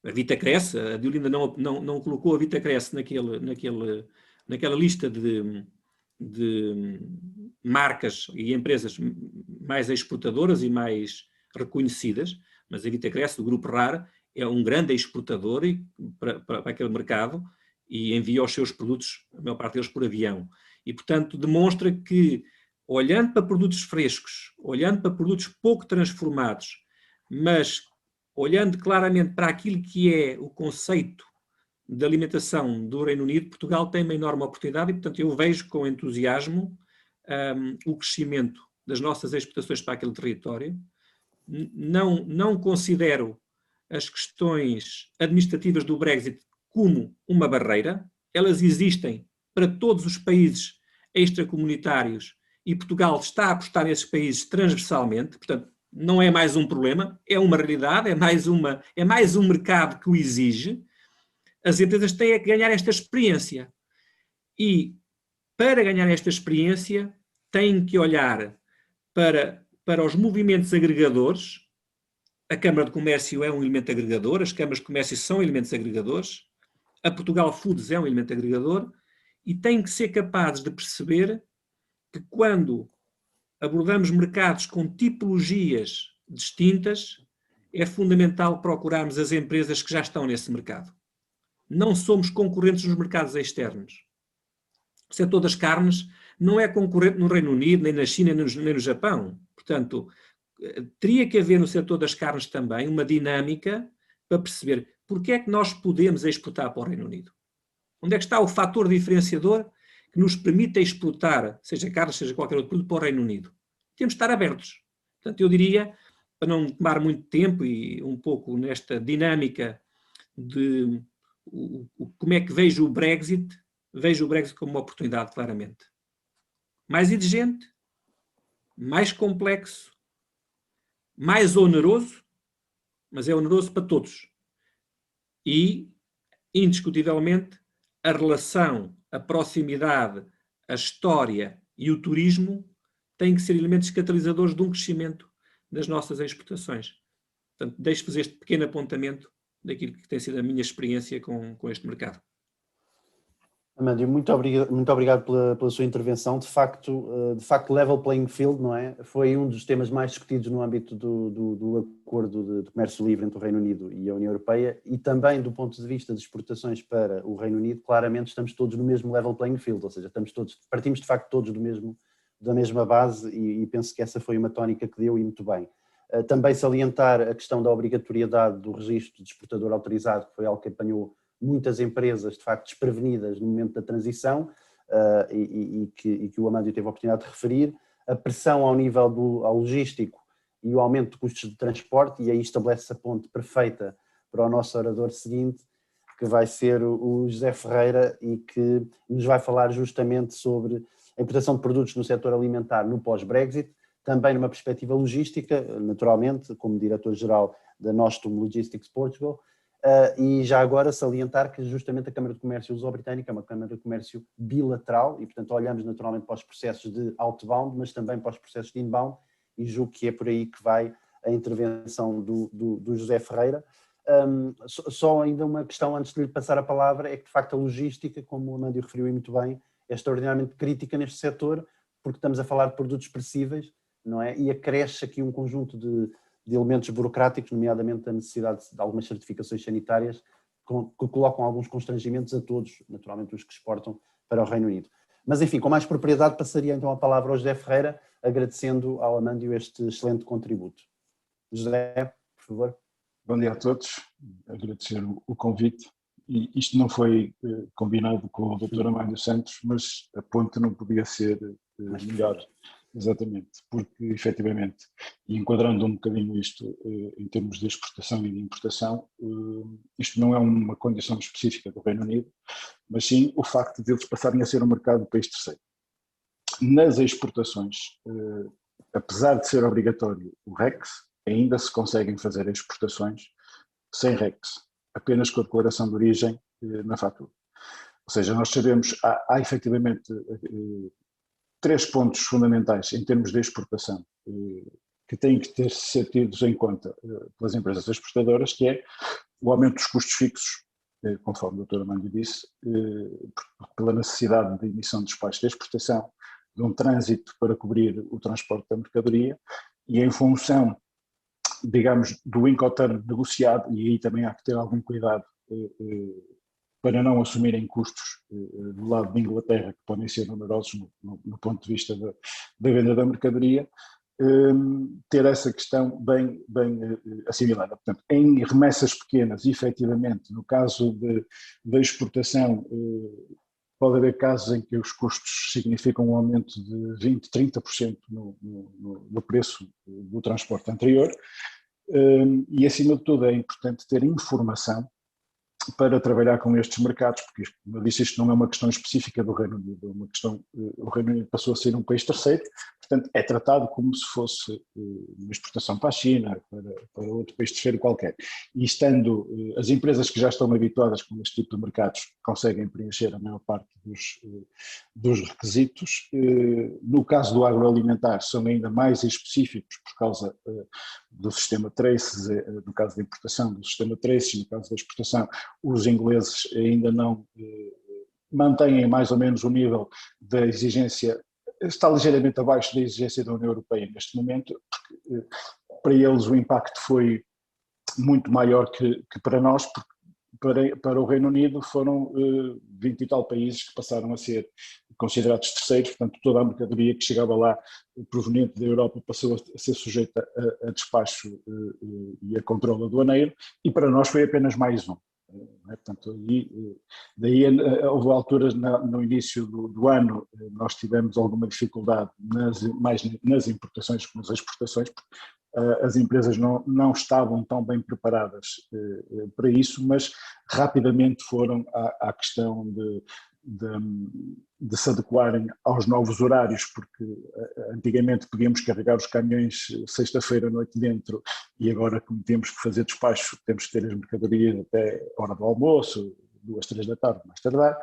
a Vitacresce, a Diolinda não colocou a Vitacresce naquela lista de marcas e empresas mais exportadoras e mais reconhecidas, mas a Vitacresce, do Grupo RAR, é um grande exportador para aquele mercado e envia os seus produtos, a maior parte deles, por avião. E, portanto, demonstra que, olhando para produtos frescos, olhando para produtos pouco transformados, mas olhando claramente para aquilo que é o conceito de alimentação do Reino Unido, Portugal tem uma enorme oportunidade e, portanto, eu vejo com entusiasmo o crescimento das nossas exportações para aquele território. Não considero as questões administrativas do Brexit como uma barreira. Elas existem para todos os países extracomunitários e Portugal está a apostar nesses países transversalmente, portanto, não é mais um problema, é uma realidade, é mais um mercado que o exige. As empresas têm que ganhar esta experiência e, para ganhar esta experiência, têm que olhar para os movimentos agregadores. A Câmara de Comércio é um elemento agregador, as câmaras de comércio são elementos agregadores, a Portugal Foods é um elemento agregador e têm que ser capazes de perceber que quando abordamos mercados com tipologias distintas, é fundamental procurarmos as empresas que já estão nesse mercado. Não somos concorrentes nos mercados externos. O setor das carnes não é concorrente no Reino Unido, nem na China, nem no Japão. Portanto, teria que haver no setor das carnes também uma dinâmica para perceber porque é que nós podemos exportar para o Reino Unido. Onde é que está o fator diferenciador que nos permite exportar, seja carne, seja qualquer outro produto, para o Reino Unido? Temos de estar abertos. Portanto, eu diria, para não tomar muito tempo e um pouco nesta dinâmica de como é que vejo o Brexit como uma oportunidade, claramente. Mais exigente, mais complexo, mais oneroso, mas é oneroso para todos. E, indiscutivelmente, a relação, a proximidade, a história e o turismo têm que ser elementos catalisadores de um crescimento das nossas exportações. Portanto, deixo fazer este pequeno apontamento daquilo que tem sido a minha experiência com este mercado. Amandio, muito obrigado pela sua intervenção. De facto, level playing field, não é? Foi um dos temas mais discutidos no âmbito do acordo de comércio livre entre o Reino Unido e a União Europeia e também do ponto de vista de exportações para o Reino Unido, claramente estamos todos no mesmo level playing field, ou seja, partimos de facto todos do da mesma base e penso que essa foi uma tónica que deu e muito bem. Também salientar a questão da obrigatoriedade do registro de exportador autorizado, que foi algo que apanhou muitas empresas, de facto, desprevenidas no momento da transição e que o Amandio teve a oportunidade de referir, a pressão ao nível ao logístico e o aumento de custos de transporte, e aí estabelece a ponte perfeita para o nosso orador seguinte, que vai ser o José Ferreira e que nos vai falar justamente sobre a importação de produtos no setor alimentar no pós-Brexit, também numa perspectiva logística, naturalmente, como diretor-geral da Nostrum Logistics Portugal, e já agora salientar que justamente a Câmara de Comércio Luso-Britânica é uma Câmara de Comércio bilateral e, portanto, olhamos naturalmente para os processos de outbound, mas também para os processos de inbound, e julgo que é por aí que vai a intervenção do José Ferreira. Só ainda uma questão antes de lhe passar a palavra, é que de facto a logística, como o Amandio referiu muito bem, é extraordinariamente crítica neste setor, porque estamos a falar de produtos perecíveis, não é? E acresce aqui um conjunto de elementos burocráticos, nomeadamente a necessidade de algumas certificações sanitárias, que colocam alguns constrangimentos a todos, naturalmente os que exportam para o Reino Unido. Mas enfim, com mais propriedade passaria então a palavra ao José Ferreira, agradecendo ao Amandio este excelente contributo. José, por favor. Bom dia a todos, agradecer o convite. E isto não foi combinado com o Dr. Amandio Santos, mas a ponte não podia ser melhor, exatamente, porque efetivamente, e enquadrando um bocadinho isto em termos de exportação e de importação, isto não é uma condição específica do Reino Unido, mas sim o facto de eles passarem a ser um mercado de país terceiro. Nas exportações, apesar de ser obrigatório o REX, ainda se conseguem fazer exportações sem REX, apenas com a declaração de origem na fatura. Ou seja, nós sabemos, há efetivamente 3 pontos fundamentais em termos de exportação que têm que ser tidos em conta pelas empresas exportadoras, que é o aumento dos custos fixos, conforme o Dr. Amandio disse, pela necessidade de emissão de despachos de exportação, de um trânsito para cobrir o transporte da mercadoria, e em função, digamos, do Incoterm negociado, e aí também há que ter algum cuidado para não assumirem custos do lado de Inglaterra, que podem ser numerosos no ponto de vista da venda da mercadoria, ter essa questão bem assimilada. Portanto, em remessas pequenas, efetivamente, no caso da exportação, pode haver casos em que os custos significam um aumento de 20%, 30% no preço do transporte anterior, e acima de tudo é importante ter informação para trabalhar com estes mercados, porque, como eu disse, isto não é uma questão específica do Reino Unido, é uma questão, o Reino Unido passou a ser um país terceiro, portanto é tratado como se fosse uma exportação para a China, para outro país terceiro qualquer. E estando, as empresas que já estão habituadas com este tipo de mercados conseguem preencher a maior parte dos requisitos. No caso do agroalimentar são ainda mais específicos por causa do sistema TRACES, no caso da importação do sistema TRACES, no caso da exportação, os ingleses ainda não mantêm mais ou menos o nível da exigência, está ligeiramente abaixo da exigência da União Europeia neste momento, porque para eles o impacto foi muito maior que para nós, porque para o Reino Unido foram 20 e tal países que passaram a ser considerados terceiros, portanto toda a mercadoria que chegava lá proveniente da Europa passou a ser sujeita a despacho e a controle aduaneiro, e para nós foi apenas mais um. Portanto, daí houve alturas no início do ano, nós tivemos alguma dificuldade mais nas importações como nas exportações, porque as empresas não estavam tão bem preparadas para isso, mas rapidamente foram à questão de se adequarem aos novos horários, porque antigamente podíamos carregar os caminhões sexta-feira à noite dentro, e agora, como temos que fazer despacho, temos que ter as mercadorias até a hora do almoço, 2, 3 da tarde, mais tardar,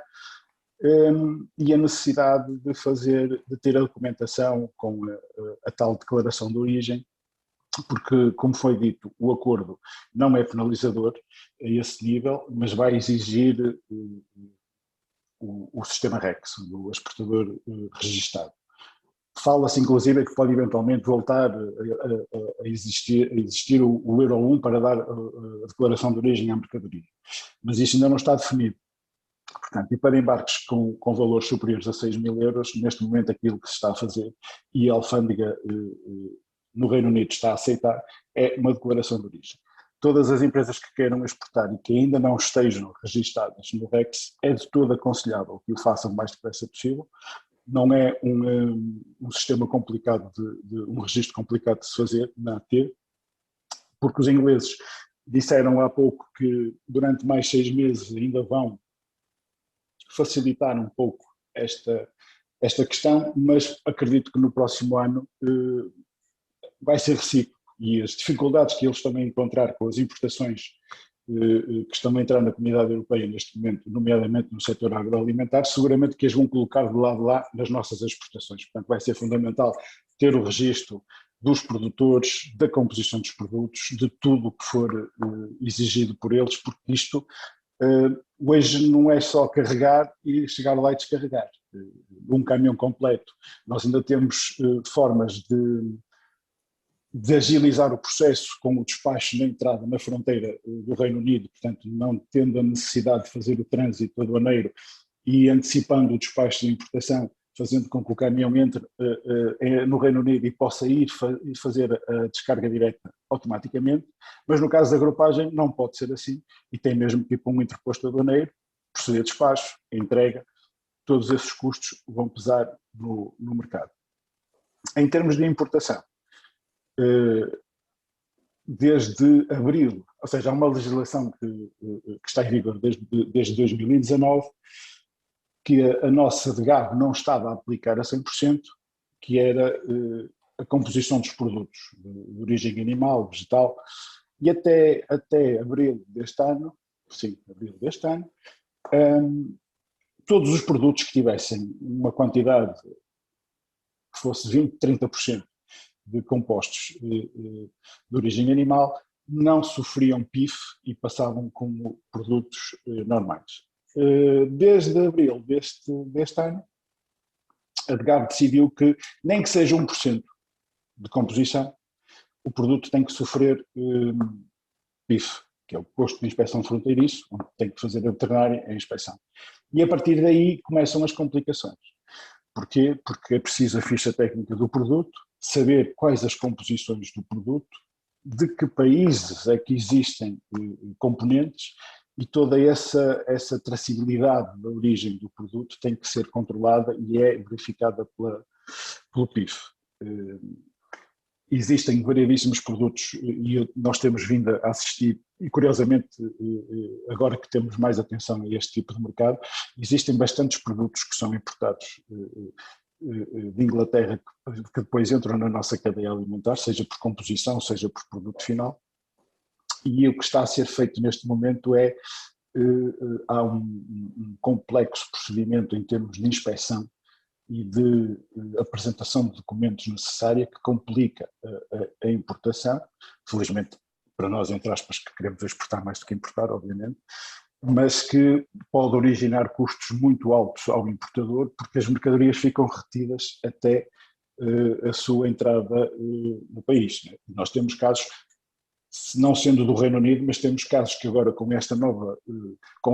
e a necessidade de ter a documentação com a tal declaração de origem, porque, como foi dito, o acordo não é penalizador a esse nível, mas vai exigir o sistema REX, do exportador registado. Fala-se inclusive que pode eventualmente voltar a existir o Euro 1 para dar a declaração de origem à mercadoria, mas isso ainda não está definido. Portanto, e para embarques com valores superiores a 6.000 euros, neste momento aquilo que se está a fazer, e a alfândega no Reino Unido está a aceitar, é uma declaração de origem. Todas as empresas que queiram exportar e que ainda não estejam registadas no REX, é de todo aconselhável que o façam o mais depressa possível. Não é um sistema complicado, um registro complicado de se fazer na AT, porque os ingleses disseram há pouco que durante mais 6 meses ainda vão facilitar um pouco esta questão, mas acredito que no próximo ano vai ser recíproco, e as dificuldades que eles estão a encontrar com as importações que estão a entrar na comunidade europeia neste momento, nomeadamente no setor agroalimentar, seguramente que as vão colocar de lado lá nas nossas exportações. Portanto, vai ser fundamental ter o registro dos produtores, da composição dos produtos, de tudo o que for exigido por eles, porque isto hoje não é só carregar e chegar lá e descarregar. Um caminhão completo. Nós ainda temos formas de agilizar o processo com o despacho na entrada na fronteira do Reino Unido, portanto não tendo a necessidade de fazer o trânsito aduaneiro e antecipando o despacho de importação, fazendo com que o caminhão entre no Reino Unido e possa ir e fazer a descarga direta automaticamente, mas no caso da agrupagem não pode ser assim e tem mesmo que ir para um interposto aduaneiro, proceder a despacho, entrega, todos esses custos vão pesar no mercado. Em termos de importação, desde abril, ou seja, há uma legislação que está em vigor desde 2019, que a nossa DGAB não estava a aplicar a 100%, que era a composição dos produtos de origem animal, vegetal, e até abril deste ano, todos os produtos que tivessem uma quantidade que fosse 20, 30% de compostos de origem animal, não sofriam PIF e passavam como produtos normais. Desde abril deste ano, a DGAB decidiu que, nem que seja 1% de composição, o produto tem que sofrer PIF, que é o posto de inspeção fronteiriço, onde tem que fazer a veterinária a inspeção. E a partir daí começam as complicações. Porquê? Porque é preciso a ficha técnica do produto, saber quais as composições do produto, de que países é que existem componentes, e toda essa traçabilidade da origem do produto tem que ser controlada e é verificada pelo PIF. Existem variedíssimos produtos e nós temos vindo a assistir, e curiosamente agora que temos mais atenção a este tipo de mercado, existem bastantes produtos que são importados de Inglaterra que depois entram na nossa cadeia alimentar, seja por composição, seja por produto final, e o que está a ser feito neste momento há um complexo procedimento em termos de inspeção e de apresentação de documentos necessária que complica a importação, felizmente para nós, entre aspas, que queremos exportar mais do que importar, obviamente, mas que pode originar custos muito altos ao importador, porque as mercadorias ficam retidas até a sua entrada no país. Né? Nós temos casos, não sendo do Reino Unido, mas temos casos que agora com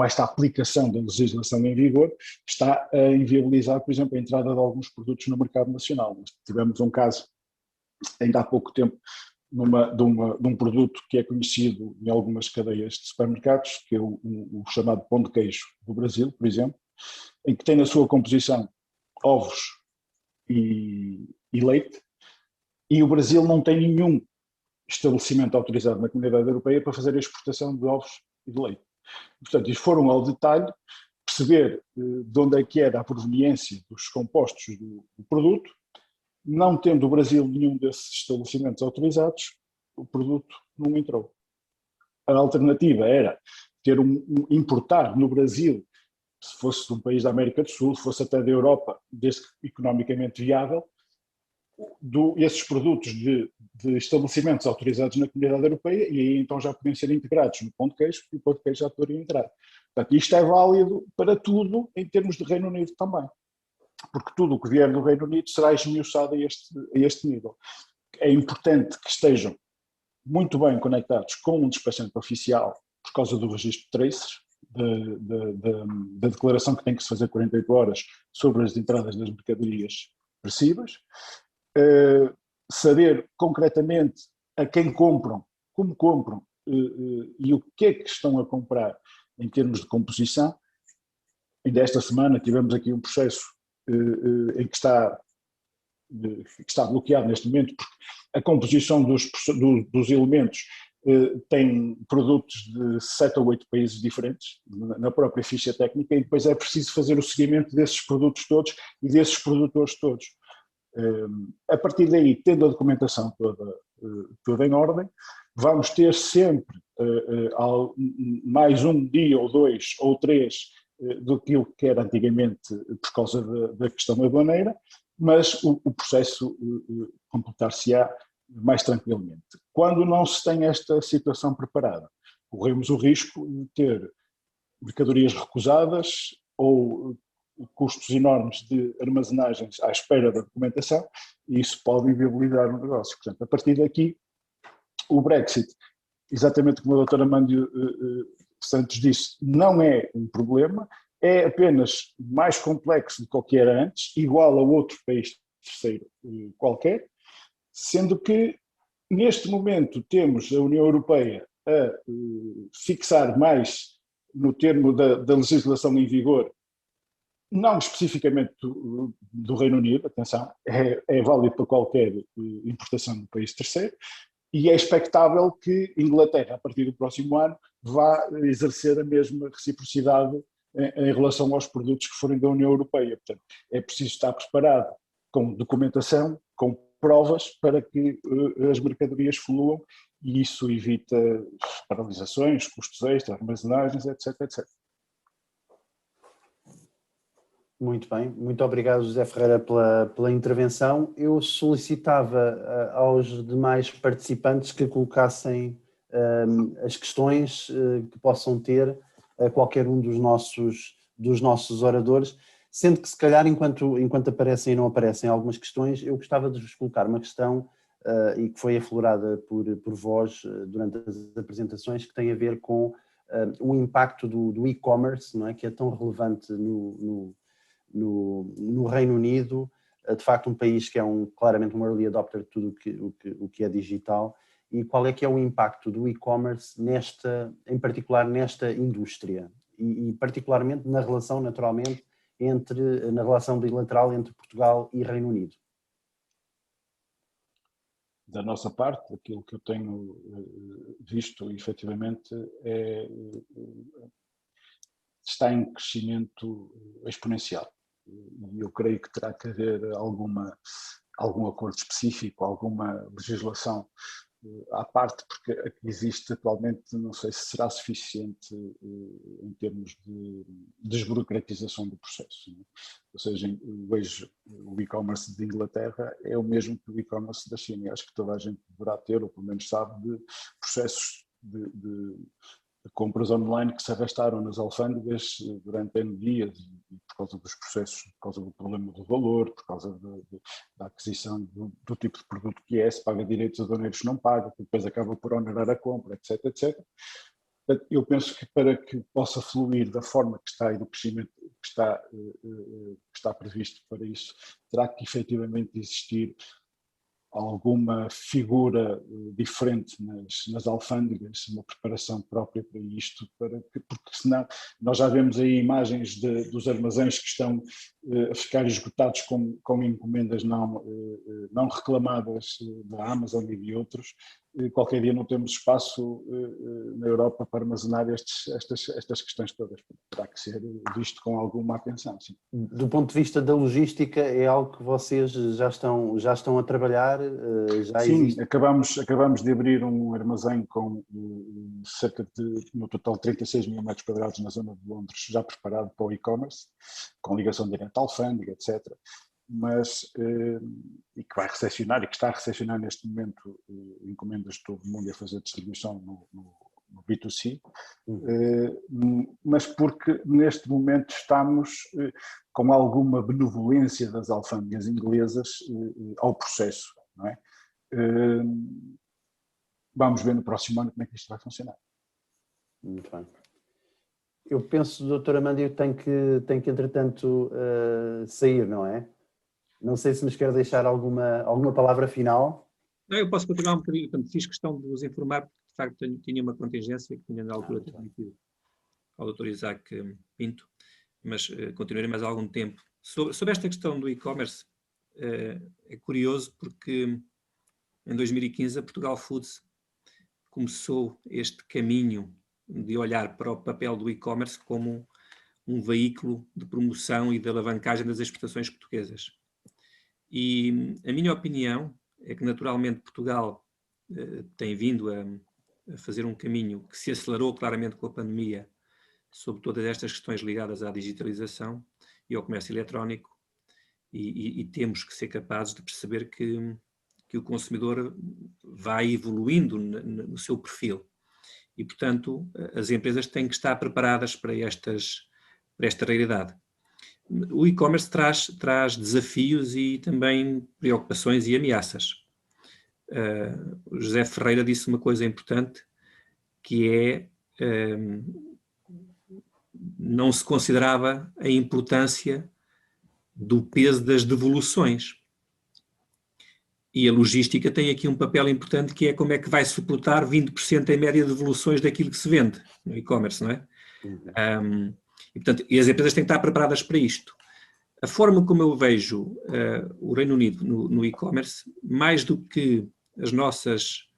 esta aplicação da legislação em vigor, está a inviabilizar, por exemplo, a entrada de alguns produtos no mercado nacional. Nós tivemos um caso, ainda há pouco tempo, de um produto que é conhecido em algumas cadeias de supermercados, que é o chamado pão de queijo do Brasil, por exemplo, em que tem na sua composição ovos e leite, e o Brasil não tem nenhum estabelecimento autorizado na Comunidade Europeia para fazer a exportação de ovos e de leite. Portanto, eles foram ao detalhe perceber de onde é que era a proveniência dos compostos do produto. Não tendo o Brasil nenhum desses estabelecimentos autorizados, o produto não entrou. A alternativa era importar no Brasil, se fosse de um país da América do Sul, se fosse até da Europa, desde que economicamente viável, esses produtos de estabelecimentos autorizados na Comunidade Europeia, e aí então já podiam ser integrados no pão de queijo, e o pão de queijo já poderia entrar. Portanto, isto é válido para tudo em termos de Reino Unido também. Porque tudo o que vier do Reino Unido será esmiuçado a este nível. É importante que estejam muito bem conectados com um despachante oficial por causa do registro de traces, da declaração que tem que se fazer 48 horas sobre as entradas das mercadorias perecíveis, saber concretamente a quem compram, como compram e o que é que estão a comprar em termos de composição. Ainda esta semana tivemos aqui um processo em que está bloqueado neste momento, porque a composição dos elementos tem produtos de 7 ou 8 países diferentes na própria ficha técnica, e depois é preciso fazer o seguimento desses produtos todos e desses produtores todos. A partir daí, tendo a documentação toda em ordem, vamos ter sempre mais um dia ou 2 ou 3 do que era antigamente por causa da questão aduaneira, mas o processo completar-se-á mais tranquilamente. Quando não se tem esta situação preparada, corremos o risco de ter mercadorias recusadas ou custos enormes de armazenagens à espera da documentação, e isso pode inviabilizar o negócio. Portanto, a partir daqui, o Brexit, exatamente como a doutora Amândio Santos disse, não é um problema, é apenas mais complexo do que era antes, igual a outro país terceiro qualquer, sendo que neste momento temos a União Europeia a fixar mais no termo da legislação em vigor, não especificamente do Reino Unido, atenção, é válido para qualquer importação do país terceiro, e é expectável que Inglaterra, a partir do próximo ano, vá exercer a mesma reciprocidade em relação aos produtos que forem da União Europeia. Portanto, é preciso estar preparado com documentação, com provas, para que as mercadorias fluam, e isso evita paralisações, custos extras, armazenagens, etc, etc. Muito bem, muito obrigado, José Ferreira, pela intervenção. Eu solicitava aos demais participantes que colocassem as questões que possam ter a qualquer um dos nossos oradores, sendo que se calhar enquanto aparecem e não aparecem algumas questões, eu gostava de vos colocar uma questão e que foi aflorada por vós durante as apresentações, que tem a ver com o impacto do e-commerce, não é? Que é tão relevante no Reino Unido, de facto um país que é claramente um early adopter de tudo o que é digital, e qual é que é o impacto do e-commerce em particular nesta indústria e particularmente na relação, naturalmente, na relação bilateral entre Portugal e Reino Unido. Da nossa parte, aquilo que eu tenho visto, efetivamente, está em crescimento exponencial. E eu creio que terá que haver algum acordo específico, alguma legislação à parte, porque a que existe atualmente não sei se será suficiente em termos de desburocratização do processo. Não é? Ou seja, vejo o e-commerce de Inglaterra é o mesmo que o e-commerce da China. Acho que toda a gente deverá ter, ou pelo menos sabe, de processos de compras online que se arrastaram nas alfândegas durante N dias, por causa dos processos, por causa do problema do valor, por causa da aquisição do tipo de produto que é, se paga direitos aduaneiros não paga, depois acaba por onerar a compra, etc, etc. Eu penso que para que possa fluir da forma que está e do crescimento que está previsto para isso, terá que efetivamente existir alguma figura diferente nas alfândegas, uma preparação própria para isto, porque senão nós já vemos aí imagens dos armazéns que estão a ficar esgotados com encomendas não reclamadas da Amazon e de outros. Qualquer dia não temos espaço na Europa para armazenar estas questões todas. Terá que ser visto com alguma atenção. Sim. Do ponto de vista da logística, é algo que vocês já estão a trabalhar? Sim, acabamos de abrir um armazém com cerca de, no total, 36 mil metros quadrados na zona de Londres, já preparado para o e-commerce, com ligação direta à alfândega, etc. Mas, e que vai recepcionar, e que está a recepcionar neste momento encomendas de todo o mundo a fazer distribuição no B2C, mas porque neste momento estamos com alguma benevolência das alfândegas inglesas ao processo, não é? Vamos ver no próximo ano como é que isto vai funcionar. Muito bem. Eu penso, doutor Amandio, tem que entretanto sair, não é? Não sei se nos quer deixar alguma palavra final. Não, eu posso continuar um bocadinho, portanto, fiz questão de vos informar, porque de facto tinha uma contingência que tinha na altura transmitido ao doutor Isaac Pinto, mas continuarei mais algum tempo. Sobre esta questão do e-commerce, é curioso porque em 2015 a Portugal Foods começou este caminho de olhar para o papel do e-commerce como um veículo de promoção e de alavancagem das exportações portuguesas. E a minha opinião é que naturalmente Portugal tem vindo a fazer um caminho que se acelerou claramente com a pandemia sobre todas estas questões ligadas à digitalização e ao comércio eletrónico, e temos que ser capazes de perceber que o consumidor vai evoluindo no seu perfil. E, portanto, as empresas têm que estar preparadas para esta realidade. O e-commerce traz desafios e também preocupações e ameaças. O José Ferreira disse uma coisa importante, que é não se considerava a importância do peso das devoluções. E a logística tem aqui um papel importante, que é como é que vai suportar 20% em média de devoluções daquilo que se vende no e-commerce, não é? E, portanto, as empresas têm que estar preparadas para isto. A forma como eu vejo o Reino Unido no e-commerce, mais do que os nossos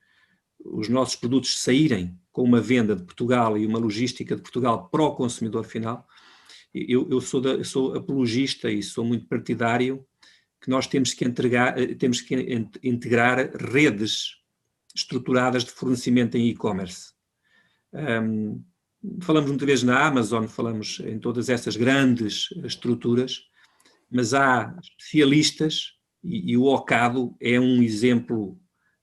produtos saírem com uma venda de Portugal e uma logística de Portugal para o consumidor final, eu sou apologista e sou muito partidário que nós temos que integrar redes estruturadas de fornecimento em e-commerce. Falamos muitas vezes na Amazon, falamos em todas essas grandes estruturas, mas há especialistas, e o Ocado é um exemplo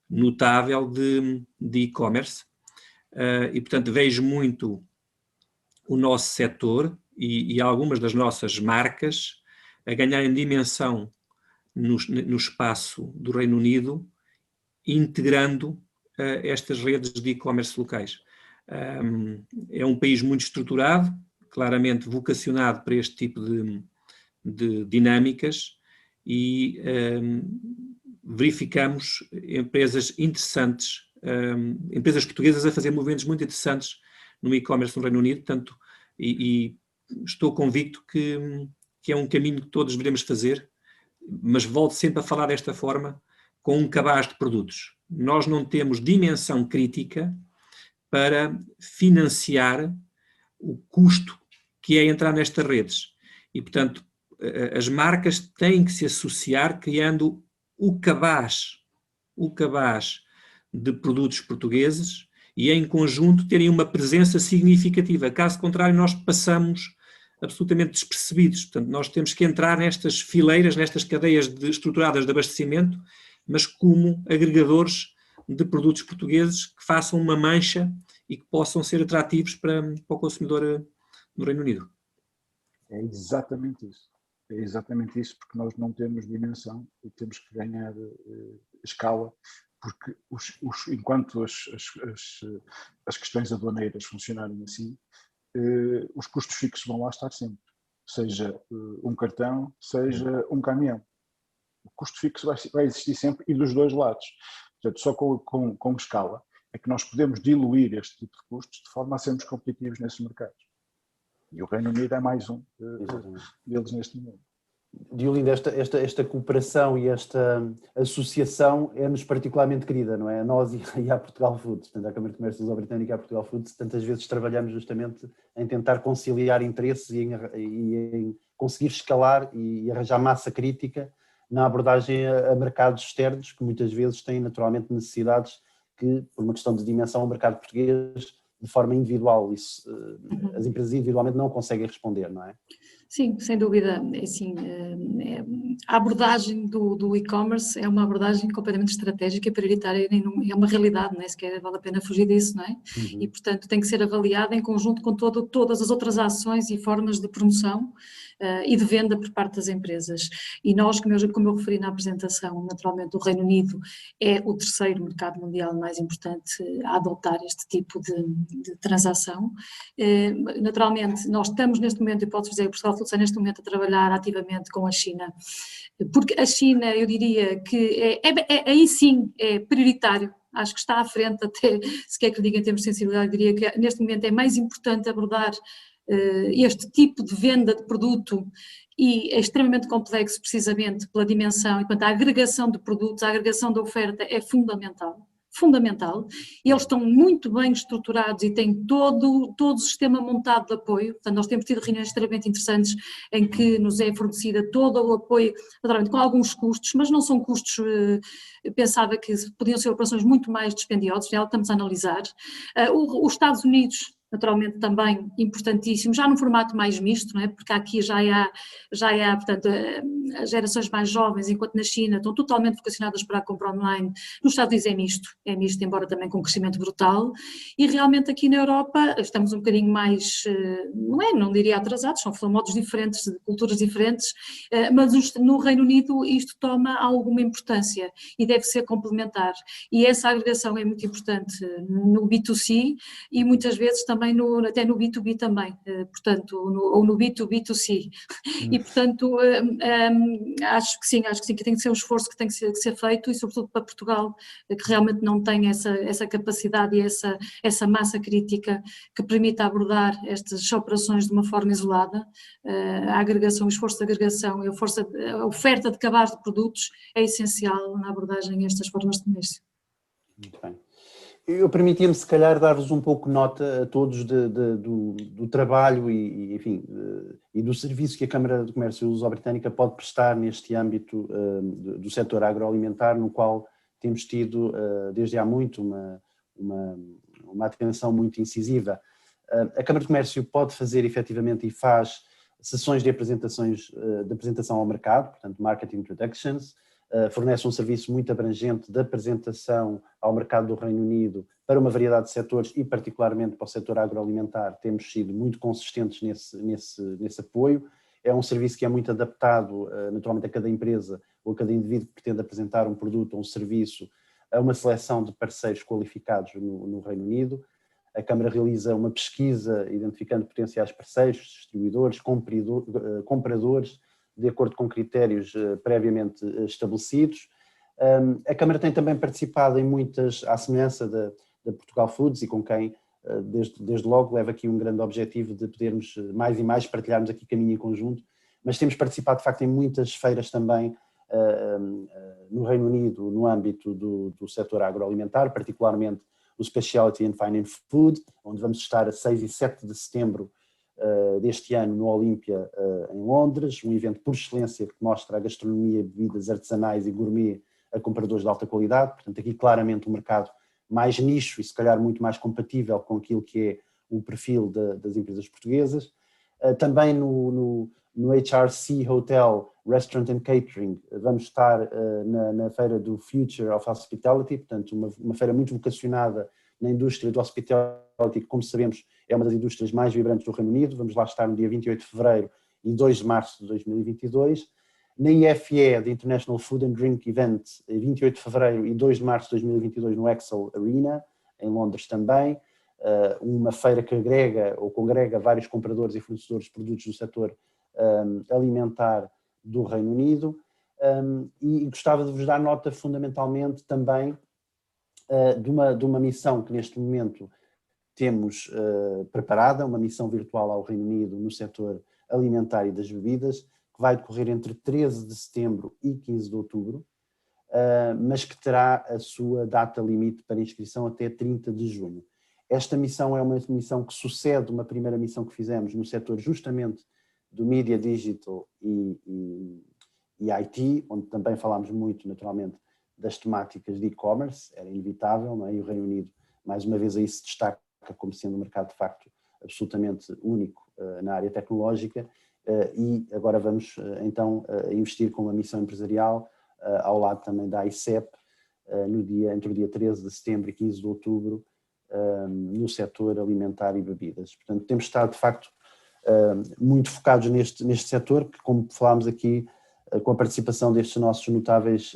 notável de e-commerce, e portanto vejo muito o nosso setor e algumas das nossas marcas a ganharem dimensão no espaço do Reino Unido, integrando estas redes de e-commerce locais. É um país muito estruturado, claramente vocacionado para este tipo de dinâmicas, e verificamos empresas interessantes, empresas portuguesas a fazer movimentos muito interessantes no e-commerce no Reino Unido, portanto, e estou convicto que é um caminho que todos devemos fazer, mas volto sempre a falar desta forma, com um cabaz de produtos. Nós não temos dimensão crítica para financiar o custo que é entrar nestas redes. E, portanto, as marcas têm que se associar criando o cabaz de produtos portugueses e, em conjunto, terem uma presença significativa. Caso contrário, nós passamos absolutamente despercebidos. Portanto, nós temos que entrar nestas fileiras, nestas cadeias estruturadas de abastecimento, mas como agregadores de produtos portugueses que façam uma mancha e que possam ser atrativos para o consumidor no Reino Unido. É exatamente isso. É exatamente isso, porque nós não temos dimensão e temos que ganhar escala, porque enquanto as questões aduaneiras funcionarem assim, os custos fixos vão lá estar sempre, seja um cartão, seja um caminhão. O custo fixo vai existir sempre e dos dois lados. Portanto, só com escala é que nós podemos diluir este tipo de custos de forma a sermos competitivos nesses mercados. E o Reino Unido é mais um deles neste momento. Diolinda, esta cooperação e esta associação é-nos particularmente querida, não é? A nós e à Portugal Foods, portanto, à Câmara de Comércio Luso-Britânica e à Portugal Foods, tantas vezes trabalhamos justamente em tentar conciliar interesses e em conseguir escalar e arranjar massa crítica na abordagem a mercados externos, que muitas vezes têm naturalmente necessidades que, por uma questão de dimensão, o mercado português, de forma individual, as empresas individualmente não conseguem responder, não é? Sim, sem dúvida. Assim, a abordagem do e-commerce é uma abordagem completamente estratégica e prioritária, é uma realidade, não é? Sequer vale a pena fugir disso, não é? E, portanto, tem que ser avaliada em conjunto com todas as outras ações e formas de promoção e de venda por parte das empresas. E nós, como eu referi na apresentação, naturalmente o Reino Unido é o terceiro mercado mundial mais importante a adotar este tipo de transação. Naturalmente, nós estamos neste momento, e posso dizer que Portugal Foods está neste momento a trabalhar ativamente com a China, porque a China, eu diria que aí sim é prioritário. Acho que está à frente até, se quer que diga em termos de sensibilidade, diria que neste momento é mais importante abordar este tipo de venda de produto e é extremamente complexo precisamente pela dimensão, e quanto à agregação de produtos, a agregação da oferta é fundamental. E eles estão muito bem estruturados e têm todo o sistema montado de apoio. Portanto, nós temos tido reuniões extremamente interessantes em que nos é fornecida todo o apoio, naturalmente com alguns custos, mas não são custos, pensava que podiam ser operações muito mais dispendiosas, é algo que estamos a analisar. Os Estados Unidos, naturalmente também importantíssimo, já num formato mais misto, não é? Porque aqui já há, portanto, as gerações mais jovens, enquanto na China estão totalmente vocacionadas para a compra online, nos Estados Unidos é misto, embora também com um crescimento brutal, e realmente aqui na Europa estamos um bocadinho mais, não diria atrasados, são modos diferentes, de culturas diferentes, mas no Reino Unido isto toma alguma importância e deve ser complementar, e essa agregação é muito importante no B2C e muitas vezes também até no B2B também, portanto, ou no B2B2C, e portanto acho que sim, que tem que ser um esforço que tem que ser feito, e sobretudo para Portugal, que realmente não tem essa capacidade e essa massa crítica que permita abordar estas operações de uma forma isolada. A agregação, o esforço de agregação e a oferta de cabaz de produtos é essencial na abordagem a estas formas de comércio. Muito bem. Eu permitia-me, se calhar, dar-vos um pouco nota a todos do trabalho enfim, e do serviço que a Câmara de Comércio Luso-Britânica pode prestar neste âmbito do setor agroalimentar, no qual temos tido, desde há muito, uma atenção muito incisiva. A Câmara de Comércio pode fazer, efetivamente, e faz sessões de apresentação ao mercado, portanto, Market Introductions, fornece um serviço muito abrangente de apresentação ao mercado do Reino Unido para uma variedade de setores e particularmente para o setor agroalimentar. Temos sido muito consistentes nesse apoio. É um serviço que é muito adaptado naturalmente a cada empresa ou a cada indivíduo que pretende apresentar um produto ou um serviço a uma seleção de parceiros qualificados no Reino Unido. A Câmara realiza uma pesquisa identificando potenciais parceiros, distribuidores, compradores, de acordo com critérios previamente estabelecidos. A Câmara tem também participado em muitas, à semelhança da Portugal Foods, e com quem desde logo leva aqui um grande objetivo de podermos mais e mais partilharmos aqui caminho em conjunto, mas temos participado de facto em muitas feiras também no Reino Unido, no âmbito do setor agroalimentar, particularmente o Specialty and Fine Food, onde vamos estar a 6 e 7 de setembro deste ano no Olímpia, em Londres, um evento por excelência que mostra a gastronomia, bebidas artesanais e gourmet a compradores de alta qualidade. Portanto, aqui claramente um mercado mais nicho e se calhar muito mais compatível com aquilo que é o perfil das empresas portuguesas. Também no HRC Hotel, Restaurant and Catering, vamos estar na feira do Future of Hospitality, portanto uma feira muito vocacionada na indústria do hospitality, que como sabemos é uma das indústrias mais vibrantes do Reino Unido. Vamos lá estar no dia 28 de fevereiro e 2 de março de 2022. Na IFE, The International Food and Drink Event, 28 de fevereiro e 2 de março de 2022 no Excel Arena, em Londres também, uma feira que agrega ou congrega vários compradores e fornecedores de produtos do setor alimentar do Reino Unido, e gostava de vos dar nota fundamentalmente também de uma missão que neste momento temos preparada, uma missão virtual ao Reino Unido no setor alimentar e das bebidas, que vai decorrer entre 13 de setembro e 15 de outubro, mas que terá a sua data limite para inscrição até 30 de junho. Esta missão é uma missão que sucede uma primeira missão que fizemos no setor justamente do Media Digital e IT, onde também falámos muito naturalmente das temáticas de e-commerce, era inevitável, não é? E o Reino Unido mais uma vez aí se destaca como sendo um mercado de facto absolutamente único na área tecnológica, e agora vamos então investir com uma missão empresarial ao lado também da ICEP entre o dia 13 de setembro e 15 de outubro no setor alimentar e bebidas. Portanto, temos estado de facto muito focados neste setor, que, como falámos aqui, com a participação destes nossos notáveis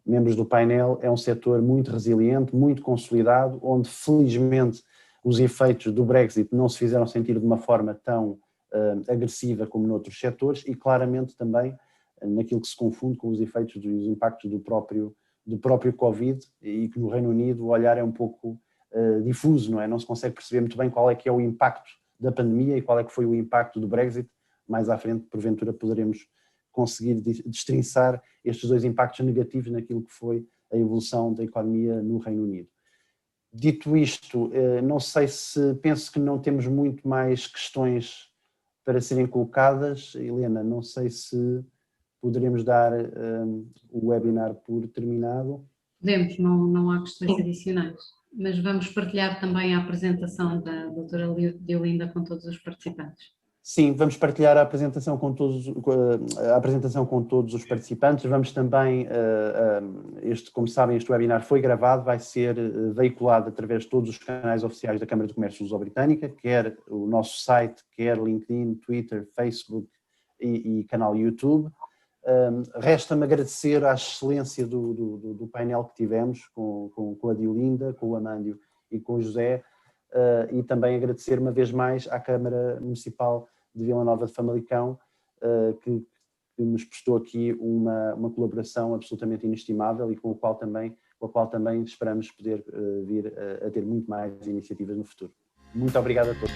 membros do painel, é um setor muito resiliente, muito consolidado, onde felizmente os efeitos do Brexit não se fizeram sentir de uma forma tão agressiva como noutros setores e claramente também naquilo que se confunde com os efeitos dos impactos do próprio Covid, e que no Reino Unido o olhar é um pouco difuso, não é? Não se consegue perceber muito bem qual é que é o impacto da pandemia e qual é que foi o impacto do Brexit. Mais à frente, porventura, poderemos conseguir destrinçar estes dois impactos negativos naquilo que foi a evolução da economia no Reino Unido. Dito isto, não sei se penso que não temos muito mais questões para serem colocadas. Helena, não sei se poderemos dar o webinar por terminado. Podemos, não há questões adicionais, mas vamos partilhar também a apresentação da doutora Diolinda com todos os participantes. Sim, vamos partilhar a apresentação com todos os participantes. Vamos também, como sabem, este webinar foi gravado, vai ser veiculado através de todos os canais oficiais da Câmara de Comércio Luso-Britânica, quer o nosso site, quer LinkedIn, Twitter, Facebook e canal YouTube. Resta-me agradecer à excelência do painel que tivemos com a Diolinda, com o Amândio e com o José, e também agradecer uma vez mais à Câmara Municipal de Vila Nova de Famalicão, que nos prestou aqui uma colaboração absolutamente inestimável e com a qual também esperamos poder vir a ter muito mais iniciativas no futuro. Muito obrigado a todos.